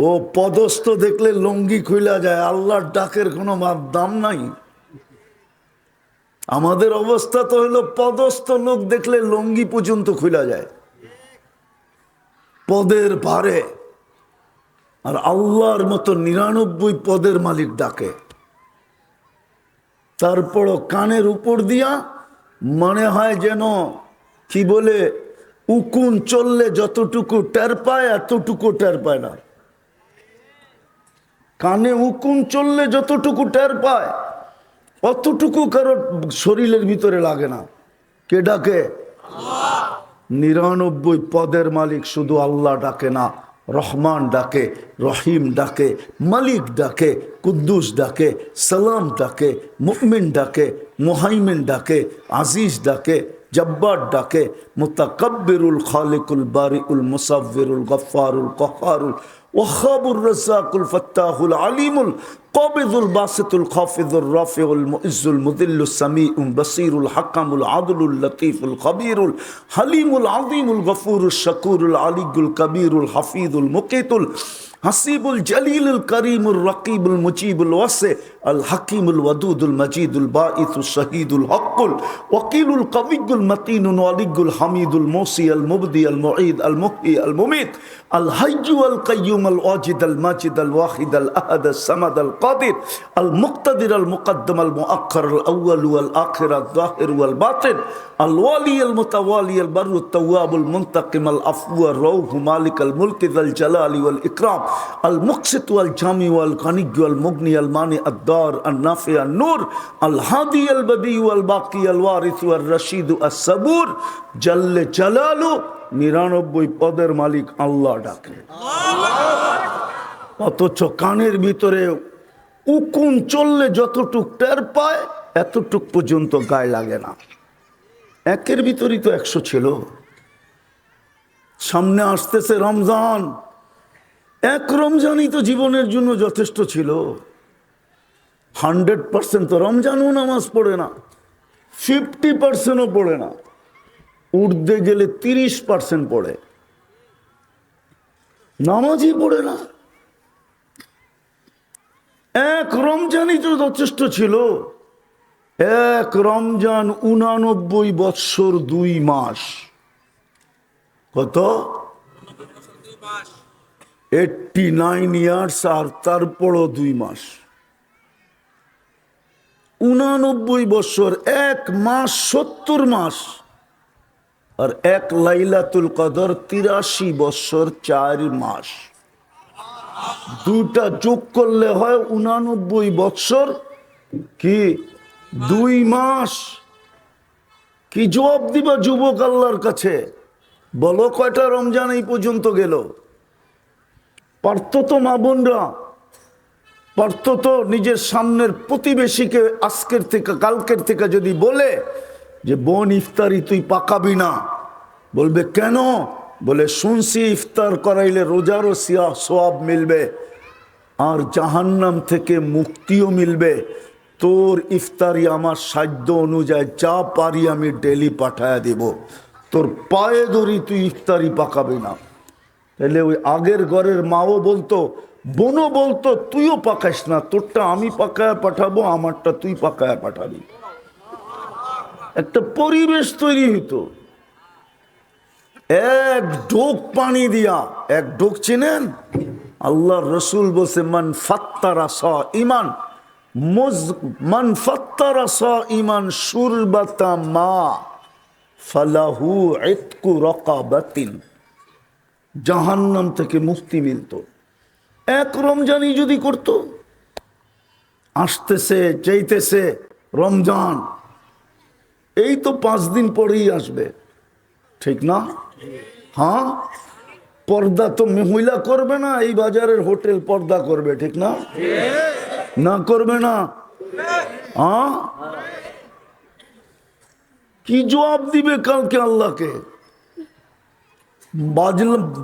ও পদস্থ দেখলে লঙ্গি খুইলা যায়, আল্লাহর ডাকের কোনো দাম নাই। আমাদের অবস্থা তো হলো পদস্থ লোক দেখলে লঙ্গি পর্যন্ত খুইলা যায় পদের ভারে, আর আল্লাহর মতো 99 পদের মালিক ডাকে। তারপরও কানের উপর দিয়া মনে হয় যেন কি বলে, উকুন চললে যতটুকু টের পায় এতটুকু টের পায় না। কানে উকুন চললে যতটুকু টের পায় অতটুকু কারোর শরীরের ভিতরে লাগে না। কে ডাকে? 99 পদের মালিক শুধু আল্লাহ ডাকে না, রহমান ডাকে, রহিম ডাকে, মালিক ডাকে, কুদ্দুস ডাকে, সালাম ডাকে, মুমিন ডাকে, মুহাইমিন ডাকে, আজিজ ডাকে, জব্বার ডাকে, মুতাকাব্বিরুল খালিকুল বারিউল মুসাవ్বিরুল গফফারুল কহ্হারুল ওয়াহাবুর রাজ্জাকুল ফাত্তাহুল আলিমুল কাবিদুল বাসিতুল খাফিদুর রাফিউল মুইজ্জুল মুদিল্লুস সামিউল বাসীরুল হাকামুল আদলুল লতীফুল খবীরুল হালিমুল আযীমুল গফুরুশ শাকুরুল আলিয়ুল কবীরুল হাফিজুল মুকিতুল হাসিবুল জলিলুল করিমুল রকিবুল মুজিবুল ওয়াসি আল হাকিমুল ওয়াদুদুল মজিদুল বাঈসুশ শহীদুল হকুল ওয়াকিলুল কবিয়ুল মতিনুল ওয়ালিয়ুল হামিদুল মুসি আল মুবদি আল মুঈদ আল মুহয়ি আল মুমীত আল হাইয়্যু আল কাইয়্যুম আল ওয়াজিদ আল মাজিদ আল ওয়াহিদ আল আহাদ আল সামাদ আল কাদির আল মুক্তাদির আল মুকদ্দম আল মুআক্খার আল আউয়াল ওয়াল আখির আল যাহির ওয়াল বাতিন আল ওয়ালি আল মুতাওয়ালি আল বাররু তাওয়াবুল মুনতাকিম আল আফু আর রউফ মালিক আল মুলক যাল জালালি ওয়াল ইকরাম আল মুকসিত ওয়াল জামি ওয়াল গানিয়্যু আল মুগনি আল মানি আদ দার আল নাফি আল নূর আল হাদি আল বদি ওয়াল বাকি আল ওয়ারিস ওয়াল রশিদ আস সাবুর জাল্লে জালালু 99 পদের মালিক আল্লাহ ডাকে। অথচ কানের ভিতরে উকুন চললে যতটুক টের পায় এতটুক পর্যন্ত গায়ে লাগে না। একের ভিতরই তো 100 ছিল। সামনে আসতেছে রমজান, এক রমজানই তো জীবনের জন্য যথেষ্ট ছিল। 100% তো রমজানও নামাজ পড়ে না, 50%ও পড়ে না, উঠতে গেলে 30% পড়ে, নামাজই পড়ে না। এক রমজানই তো যথেষ্ট ছিল। এক রমজান 89 বৎসর 2 মাস। কত? 89 ইয়ার্স, আর তারপরও 2 মাস। 89 বৎসর, 1 মাস 70 মাস, আর 1 লাইলাতুল কদর 83 বৎসর 4 মাস। দুটা যোগ করলে হয় 89 বৎসর কি 2 মাস। কি জবাব দিবা যুবক আল্লাহর কাছে? বলো কয়টা রমজান এই পর্যন্ত গেল? পারত তো মা বোনরা, পারত তো নিজের সামনের প্রতিবেশীকে আজকের থেকে কালকের থেকে যদি বলে যে বোন ইফতারি তুই পাকাবি না, বলবে কেন? বলে শুনছি ইফতার করাইলে রোজারও সওয়াব মিলবে আর জাহান্নাম থেকে মুক্তিও মিলবে। তোর ইফতারি আমার সাধ্য অনুযায়ী যা পারি আমি ডেলি পাঠায় দিব, তোর পায়ে ধরি তুই ইফতারি পাকাবি না। তাহলে ওই আগের ঘরের মাও বলতো, বোনও বলতো তুইও পাকাইস না, তোরটা আমি পাকায় পাঠাবো, আমারটা তুই পাকায় পাঠাবি। একটা পরিবেশ তৈরি হইতো। এক ঢোক পানি দিয়া, এক ঢোক চিনেন? আল্লাহর রসুল বলছে মান ফাত্তারা সাইমান মান ফাত্তারা সাইমান শুরবাতা মা ফালাহু ইতকু রাকাবাতিন, জাহান্নাম থেকে মুক্তি মিলতো। এক রমজানই যদি করত। আসতেছে চাইতেছে রমজান, এই তো 5 দিন পরেই আসবে, ঠিক না? হ্যাঁ, পর্দা তো মহিলা করবে না, এই বাজারের হোটেল পর্দা করবে, ঠিক না? না করবে না? হ্যাঁ, কি জবাব দিবে কালকে আল্লাহকে?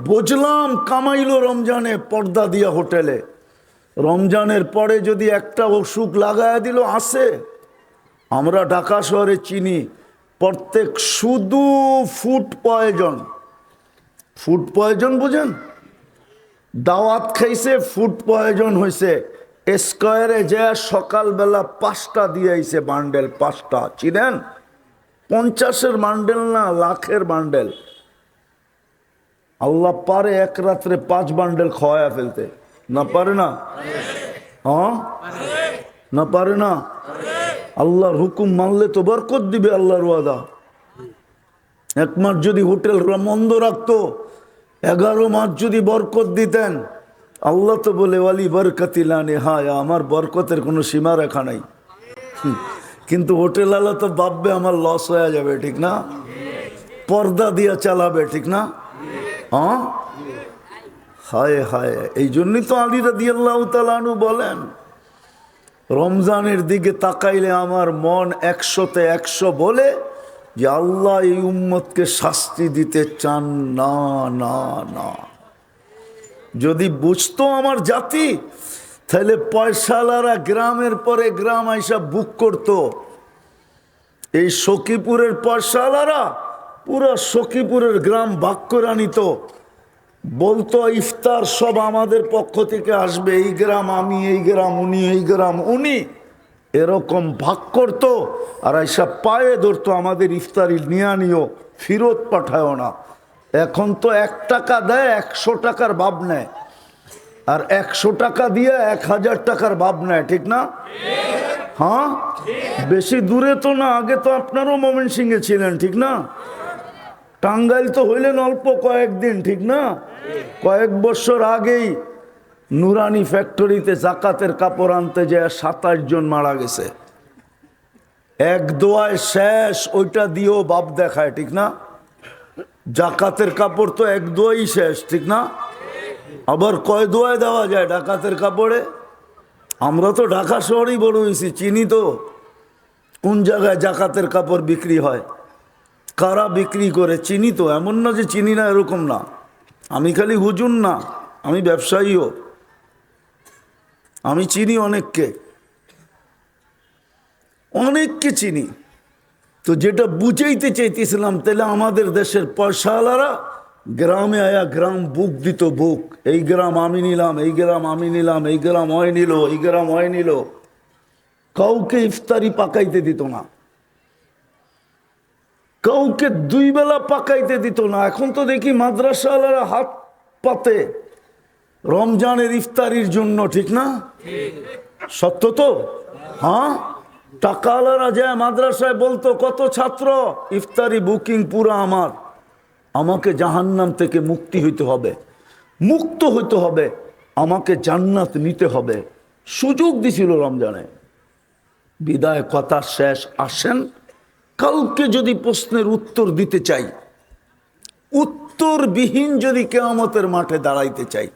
বুঝলাম কামাইলো রমজানে পর্দা দিয়া হোটেলে, রমজানের পরে যদি একটা অসুখ লাগায় দিল আসে। আমরা ঢাকা শহরে চিনি প্রত্যেক শুধু ফুড পয়জন। ফুড পয়জন বুঝেন? দাওয়াত খাইছে, ফুড পয়জন হয়েছে, স্কয়ারে যে সকালবেলা 5টা দিয়ে আইছে বান্ডেল, 5টা চিনেন? 50-এর বান্ডেল না, লাখের বান্ডেল। আল্লাহ পারে এক রাত্রে 5 বান্ডেল খাওয়ায়া ফেলতে, না পারে না? হ্যাঁ, না পারে না? আল্লাহর হুকুম মানলে তো বরকত দিবে আল্লাহর ওয়াদা। এক মাস যদি হোটেল বন্ধ রাখতো, 11 মাস যদি বরকত দিতেন, আল্লাহ তো বলে ওয়ালি বরকতিলানে, হ্যাঁ আমার বরকতের কোনো সীমা রেখা নাই। কিন্তু হোটেল আলা তো ভাববে আমার লস হয়ে যাবে, ঠিক না? পর্দা দিয়া চালাবে, ঠিক না? হ্যাঁ, হায় হায়। এই জন্যই তো আলী রাদিয়াল্লাহু তাআলা আনহু বলেন, রমজানের দিকে তাকাইলে আমার মন 100-তে 100 বলে যে আল্লাহ এই উম্মতকে শাস্তি দিতে চান না, না, না। যদি বুঝতো আমার জাতি, তাহলে পয়সাওয়ালারা গ্রামের পরে গ্রাম আইসা বুক করতো। এই সখীপুরের পয়সাওয়ালারা পুরো সখীপুরের গ্রাম ভাগ করে নিত, বলতো ইফতার সব আমাদের পক্ষ থেকে আসবে, এই গ্রাম আমি, এই গ্রাম উনি, এই গ্রাম উনি, এরকম ভাগ করতো। আর এইসব পায়ে ধরতো, আমাদের ইফতারি নিয়ে নিও, ফেরত পাঠায়ও না। এখন তো 1 টাকা দেয় 100 টাকার ভাব নেয়, আর 100 টাকা দিয়ে 1000 টাকার ভাব নেয়, ঠিক না? হ্যাঁ, বেশি দূরে তো না, আগে তো আপনারও ময়মনসিংহে ছিলেন, ঠিক না? টাঙ্গাইল তো হইলেন অল্প কয়েকদিন, ঠিক না? কয়েক বছর আগেই নুরানি ফ্যাক্টরিতে জাকাতের কাপড় আনতে যায় 27 জন মারা গেছে। এক দোয়ায় শেষ, ওইটা দিয়েও বাপ দেখায়, ঠিক না? জাকাতের কাপড় তো এক দোয়াই শেষ, ঠিক না? আবার কয় দোয়ায় দেওয়া যায় ডাকাতের কাপড়ে? আমরা তো ঢাকা শহরেই বড় হয়েছি, চিনি তো কোন জায়গায় জাকাতের কাপড় বিক্রি হয়, কারা বিক্রি করে চিনি তো। এমন না যে চিনি না, এরকম না। আমি খালি হুজুর না, আমি ব্যবসায়ীও, আমি চিনি অনেককে, অনেককে চিনি। তো যেটা বুঝাইতে চাইতেছিলাম, তাহলে আমাদের দেশের পয়সাওয়ালারা গ্রামে আয়া গ্রাম বুক দিত, বুক। এই গ্রাম আমি নিলাম, এই গ্রাম আমি নিলাম, এই গ্রাম হয় নিল, এই গ্রাম হয় নিল। কাউকে ইফতারি পাকাইতে দিত না, কাউকে 2 বেলা পাকাইতে দিত না। এখন তো দেখি মাদ্রাসাওয়ালারা হাত পাতে রমজানের ইফতারির জন্য, ঠিক না? সত্য তো? হ্যাঁ, টাকাওয়ালারা যায় মাদ্রাসায় বলতো, কত ছাত্র, ইফতারি বুকিং পুরা আমার, আমাকে জাহান্নাম থেকে মুক্তি হইতে হবে, মুক্ত হইতে হবে, আমাকে জান্নাত নিতে হবে। সুযোগ দিছিল রমজানে। বিদায় কথা শেষ। আসেন, কালকে যদি প্রশ্নের উত্তর দিতে চাই, উত্তরবিহীন যদি কিয়ামতের মাঠে দাঁড়াইতে চাই,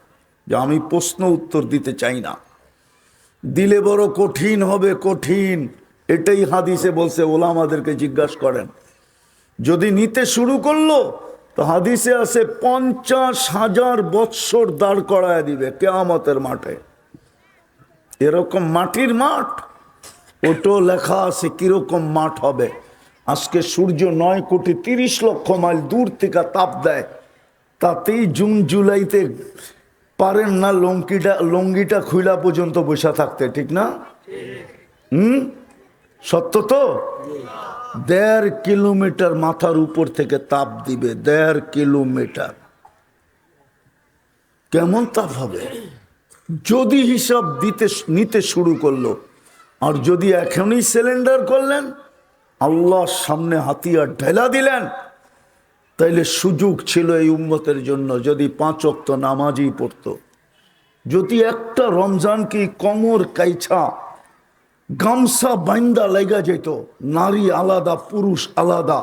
যে আমি প্রশ্ন উত্তর দিতে চাই না, দিলে বড় কঠিন হবে, কঠিন। এটাই হাদিসে বলছে, ওলামাদেরকে জিজ্ঞাসা করেন। যদি নিতে শুরু করলো তো হাদিসে আছে 50,000 বৎসর দাঁড় করায় দিবে কিয়ামতের মাঠে। এরকম মাটির মাঠ, ওটো লেখা আছে কিরকম মাঠ হবে। আজকে সূর্য 9,30,00,000 মাইল দূর থেকে তাপ দেয়, তাতেই জুন জুলাইতে পারেন না লঙ্গিটা খুইলা পর্যন্ত বসে থাকতে, ঠিক না? সত্য তো? 1.5 কিলোমিটার মাথার উপর থেকে তাপ দিবে, 1.5 কিলোমিটার। কেমন তাপ হবে যদি হিসাব নিতে শুরু করলো। আর যদি এখনই সিলিন্ডার করলেন, আল্লাহর সামনে হাতিয়ার ঢেলা দিলেন, তাইলে সুযোগ ছিল এই উম্মতের জন্য, যদি 5 ওয়াক্ত নামাজই পড়তো, যদি একটা রমজান কি কমর কাইছা গামছা বাইন্দা লেগা যেত, নারী আলাদা, পুরুষ আলাদা,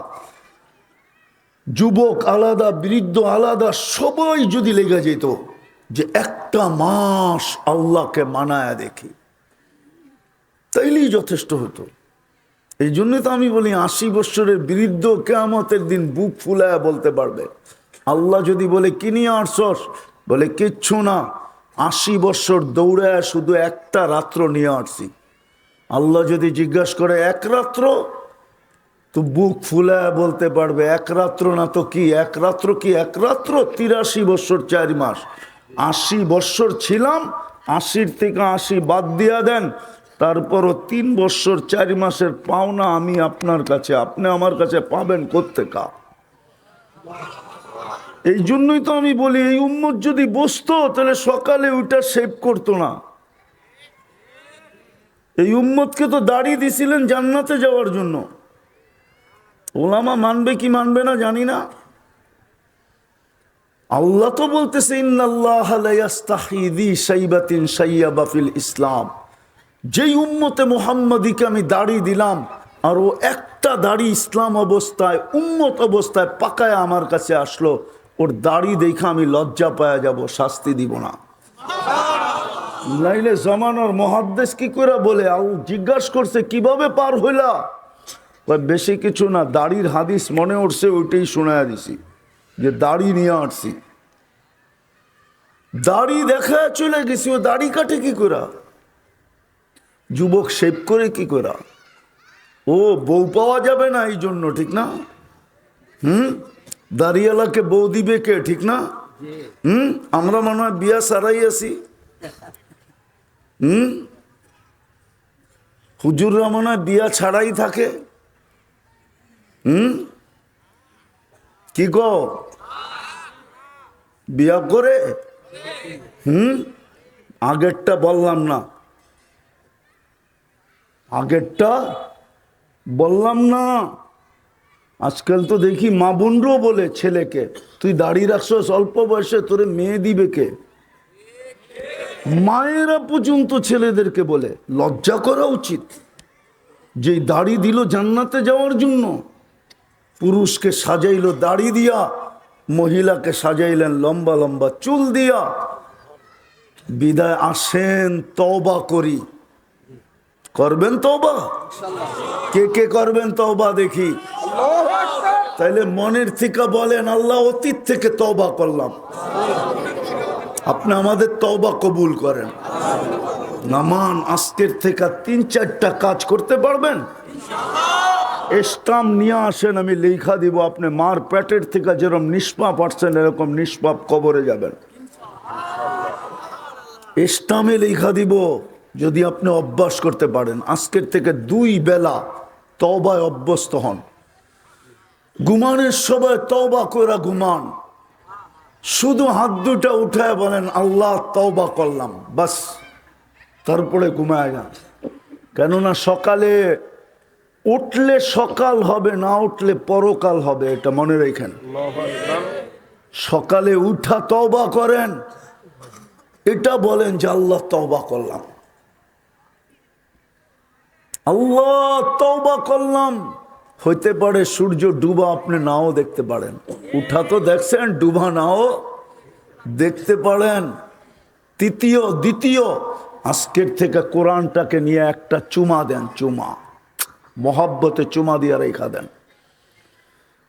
যুবক আলাদা, বৃদ্ধ আলাদা, সবাই যদি লেগে যেত যে একটা মাস আল্লাহকে মানায়া দেখি, তাইলেই যথেষ্ট হতো। এই জন্য তো আমি বলি, 80 বছরের বৃদ্ধ কিয়ামতের দিন বুক ফুলায়া বলতে পারবে, আল্লাহ যদি বলে কি নিয়ে আসছস, বলে কিচ্ছু না, 80 বছর দৌড়ায় শুধু একটা রাত্র নিয়ে আসছি। আল্লাহ যদি জিজ্ঞাসা করে এক রাত্র, তো বুক ফুলায় বলতে পারবে এক রাত্র না তো কি, এক রাত্র কি এক রাত্র, 83 বছর 4 মাস। 80 বছর ছিলাম, 80 থেকে 80 বাদ দিয়া দেন, তারপরও 3 বছর 4 মাসের পাওনা আমি আপনার কাছে, আপনি আমার কাছে পাবেন কোত্থেকা? এই জন্যই তো আমি বলি, এই উম্মত যদি বসতো তাহলে সকালে ওইটা সেভ করতো না। এই উম্মতকে তো দাড়ি দিছিলেন জান্নাতে যাওয়ার জন্য। ওলামা মানবে কি মানবে না জানি না। আল্লাহ তো বলতেছে ইন্নাল্লাহা লা ইস্তাহি যি শাইবাতিন শাইয়াবা ফিল ইসলাম। যেই উম্মতে মুহাম্মাদিকে আমি দাড়ি দিলাম আর ও একটা দাড়ি ইসলাম অবস্থায়, উম্মত অবস্থায় পাকায় আমার কাছে আসলো, ওর দাড়ি দেখে আমি লজ্জা পাওয়া যাব, শাস্তি দিব না। নাইলে জমানার মুহাদ্দিস কি করে বলে, জিজ্ঞাসা করছে কিভাবে পার হইলা? বেশি কিছু না, দাড়ির হাদিস মনে উঠছে ওইটাই শোনায় দিছি, যে দাড়ি নিয়ে আসছি। দাড়ি দেখা চলে গেছি, ও দাড়ি কাটে কি করে? যুবক শেভ করে কি করে? ও বউ পাওয়া যাবে না এই জন্য, ঠিক না? দাড়িওয়ালাকে বউ দিবে কে, ঠিক না? আমরা মনে হয় বিয়া সারাই আছি। হুজুররা মনে হয় বিয়া ছাড়াই থাকে। কি গো, বিয়া করে? আগেরটা বললাম না, আগেরটা বললাম না। আজকাল তো দেখি মা বোনরাও বলে ছেলেকে, তুই দাড়ি রাখছস অল্প বয়সে, তোরে মেয়ে দিবে কে? মায়েরা পর্যন্ত ছেলেদেরকে বলে। লজ্জা করা উচিত। যে দাড়ি দিল জান্নাতে যাওয়ার জন্য, পুরুষকে সাজাইলো দাড়ি দিয়া, মহিলাকে সাজাইলেন লম্বা লম্বা চুল দিয়া। বিদায় আসেন, তওবা করি। করবেন তওবা? কে কে করবেন তওবা দেখি? তাইলে মনের থেকে বলেন, আল্লাহ অতীত থেকে তওবা করলাম, আপনি আমাদের তওবা কবুল করেন। নামান আজকের থেকে 3-4টা কাজ করতে পারবেন? স্টাম্প নিয়ে আসেন, আমি লেখা দিব, আপনি মার পেটের থেকে যেরকম নিষ্পাপ আসছেন এরকম নিষ্পাপ কবরে যাবেন। স্টাম্পে লেখা দিব, যদি আপনি অভ্যাস করতে পারেন। আজকের থেকে 2 বেলা তওবায় অভ্যস্ত হন। ঘুমানের সময় তওবা করে ঘুমান। শুধু হাত দুটা উঠায় বলেন আল্লাহ তওবা করলাম, বাস। তারপরে ঘুমায় যান। কেননা সকালে উঠলে সকাল হবে, না উঠলে পরকাল হবে, এটা মনে রাখেন। সকালে উঠা তওবা করেন, এটা বলেন যে আল্লাহ তওবা করলাম, আল্লাহ তওবা করলাম। হইতে পারে সূর্য ডুবা আপনি নাও দেখতে পারেন, উঠা তো দেখছেন, ডুবা নাও দেখতে পারেন। দ্বিতীয়, আজকের থেকে কোরআনটাকে নিয়ে একটা চুমা দেন, চুমা, মহব্বতে চুমা দিয়ে রেখা দেন।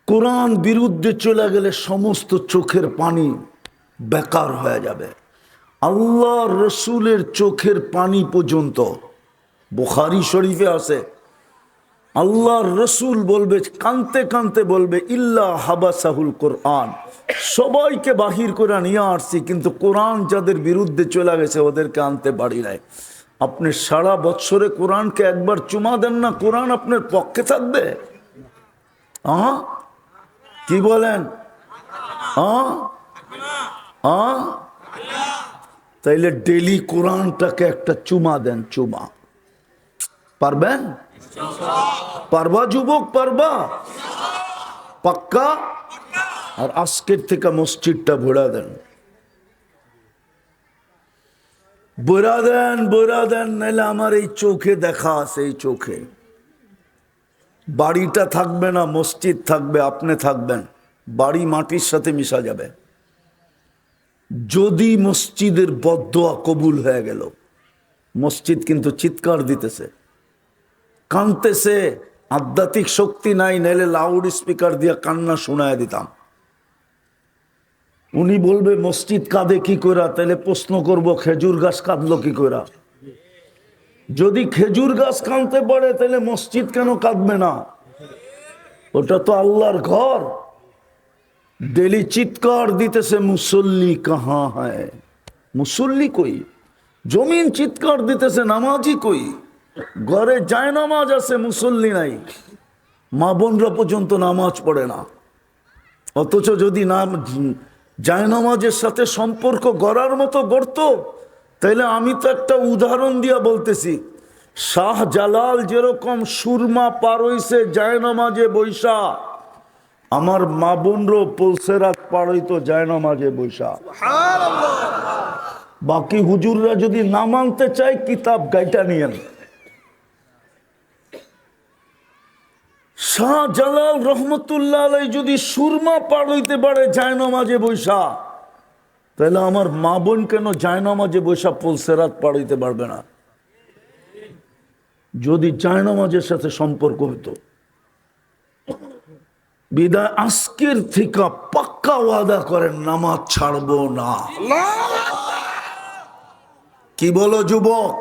কোরআন বিরুদ্ধে চলে গেলে সমস্ত চোখের পানি বেকার হয়ে যাবে। আল্লাহ রসুলের চোখের পানি পর্যন্ত বুখারী শরীফে আছে, আল্লাহর রসুল বলবে, কানতে কানতে বলবে, ইল্লা হাবাসাহুল কোরআন, সবাইকে বাহির করে নিয়ে আসছি, কিন্তু কোরআন যাদের বিরুদ্ধে চলে গেছে ওদেরকে আনতে পারি নাই। আপনি সারা বছরে কোরআনকে একবার চুমা দেন না, কোরআন আপনার পক্ষে থাকবে? কি বলেন? তাইলে ডেলি কোরআনটাকে একটা চুমা দেন, চুমা। পারবেন? পারবা যুবক, পারবা? পাক্কা? আর আজকের থেকে মসজিদটা ভরা দেন, বইরা দেন, নাহলে আমার এই চোখে দেখা আছে, এই চোখে। বাড়িটা থাকবে না, মসজিদ থাকবে, আপনি থাকবেন, বাড়ি মাটির সাথে মিশা যাবে। যদি মসজিদের বদদোয়া কবুল হয়ে গেল, মসজিদ কিন্তু চিৎকার দিতেছে, কানতেছে, আধ্যাত্মিক শক্তি নাই, নাইলে লাউড স্পিকার দিয়ে কান্না শোনায় দিতাম। উনি বলবে মসজিদ কাঁদে কি কইরা, তাহলে প্রশ্ন করব খেজুর গাছ কাঁদলো কি কইরা? যদি খেজুর গাছ কাঁদতে পারে তাহলে মসজিদ কেন কাঁদবে না? ওটা তো আল্লাহর ঘর। ডেলি চিৎকার দিতেছে মুসল্লি কাহা হ্যায়, মুসল্লি কই? জমিন চিৎকার দিতেছে নামাজি কই? ঘরে যায় নামাজ আছে, মুসল্লি নাই। মা বোনরা পর্যন্ত নামাজ পড়ে না। অথচ যদি নাম জায়নামাজের সাথে সম্পর্ক গড়ার মতো গড়ত, তাইলে আমি তো একটা উদাহরণ দিয়া বলতেছি, শাহ জালাল যেরকম সুরমা পার হইছে জায়নামাজে বৈশা, আমার মা বোনরও পলসেরাত পার হইতো জায়নামাজে বৈশা। বাকি হুজুররা যদি না মানতে চায় কিতাব গাইটা নিয়েন। শাহ জালাল রহমতুল্লাহ আলাই যদি সুরমা পার হইতে পারে জায়নামাজে বৈশা, তাহলে আমার মা বোন কেন জায়নামাজে বৈশা পলসেরাত পার হইতে পারবে না? যদি জায়নামাজের সাথে সম্পর্ক হইতো। বিদায় আজকের থেকে পাক্কা ওয়াদা করেন নামাজ ছাড়বো না। কি বলো যুবক?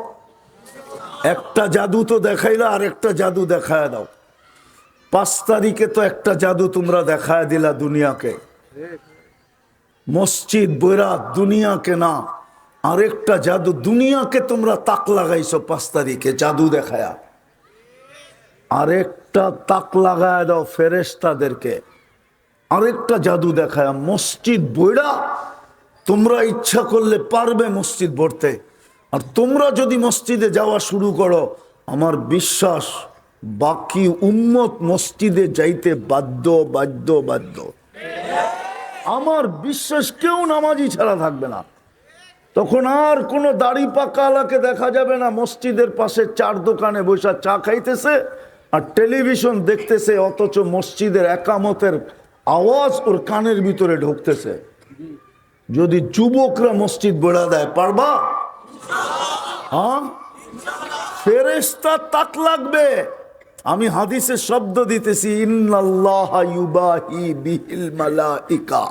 একটা জাদু তো দেখাইলা, আর একটা জাদু দেখায় দাও। 5 তারিখে তো একটা জাদু তোমরা দেখায় দিলা দুনিয়াকে, মসজিদ বৈরাত দুনিয়াকে না, আরেকটা জাদু দুনিয়াকে তোমরা তাক লাগাইছো 5 তারিখে জাদু দেখায়া। আরেকটা তাক লাগায় দাও ফেরেশতাদেরকে, আরেকটা জাদু দেখায় মসজিদ বৈরা তোমরা ইচ্ছা করলে পারবে মসজিদ ভরতে। আর তোমরা যদি মসজিদে যাওয়া শুরু করো, আমার বিশ্বাস বাকি উম্মত মসজিদে যাইতে বাধ্য বাধ্য বাধ্য। আমার বিশ্বাস কেউ নামাজি ছাড়া থাকবে না। তখন আর কোনো দাড়ি পাকা আলাকে দেখা যাবে না মসজিদের পাশে 4 দোকানে বসে চা খাইতেছে আর টেলিভিশন দেখতেছে, অথচ মসজিদের একামতের আওয়াজ ওর কানের ভিতরে ঢুকতেছে। যদি যুবকরা মসজিদ বেড়া দেয়, পারবা? হ্যাঁ, ফেরেশতা তাক লাগবে। আমি হাদিসে শব্দ দিতেছি, ইন্নাল্লাহা ইউবাহি বিহিল মালাইকা,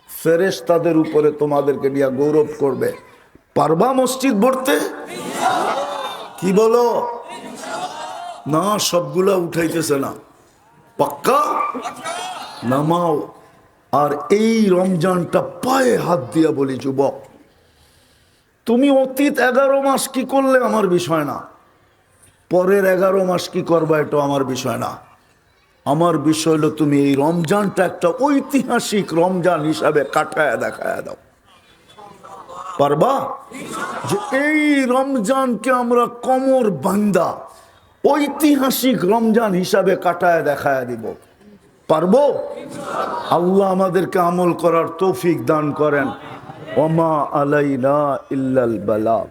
ফেরেশতাদের উপরে তোমাদেরকে নিয়ে গৌরব করবে। পারবা মসজিদ ভরতে? কি বলো? না, সবগুলা উঠাইতেছে না। পাক্কা নামাও। আর এই রমজানটা পায়ে হাত দিয়া বলি, যুবক, তুমি অতীত 11 মাস কি করলে আমার বিষয় না, পরের 11 মাস কি করবা এটা আমার বিষয় না। আমার বিষয় হলো তুমি এই রমজানটা একটা ঐতিহাসিক রমজান হিসাবে কাটায় দেখায় দাও। পারবা? যে এই রমজানকে আমরা কমর বান্দা ঐতিহাসিক রমজান হিসাবে কাটায় দেখায় দিব। পারবো? আল্লাহ আমাদেরকে আমল করার তৌফিক দান করেন। ওমা আলাইনা ইল্লাল বালাগ।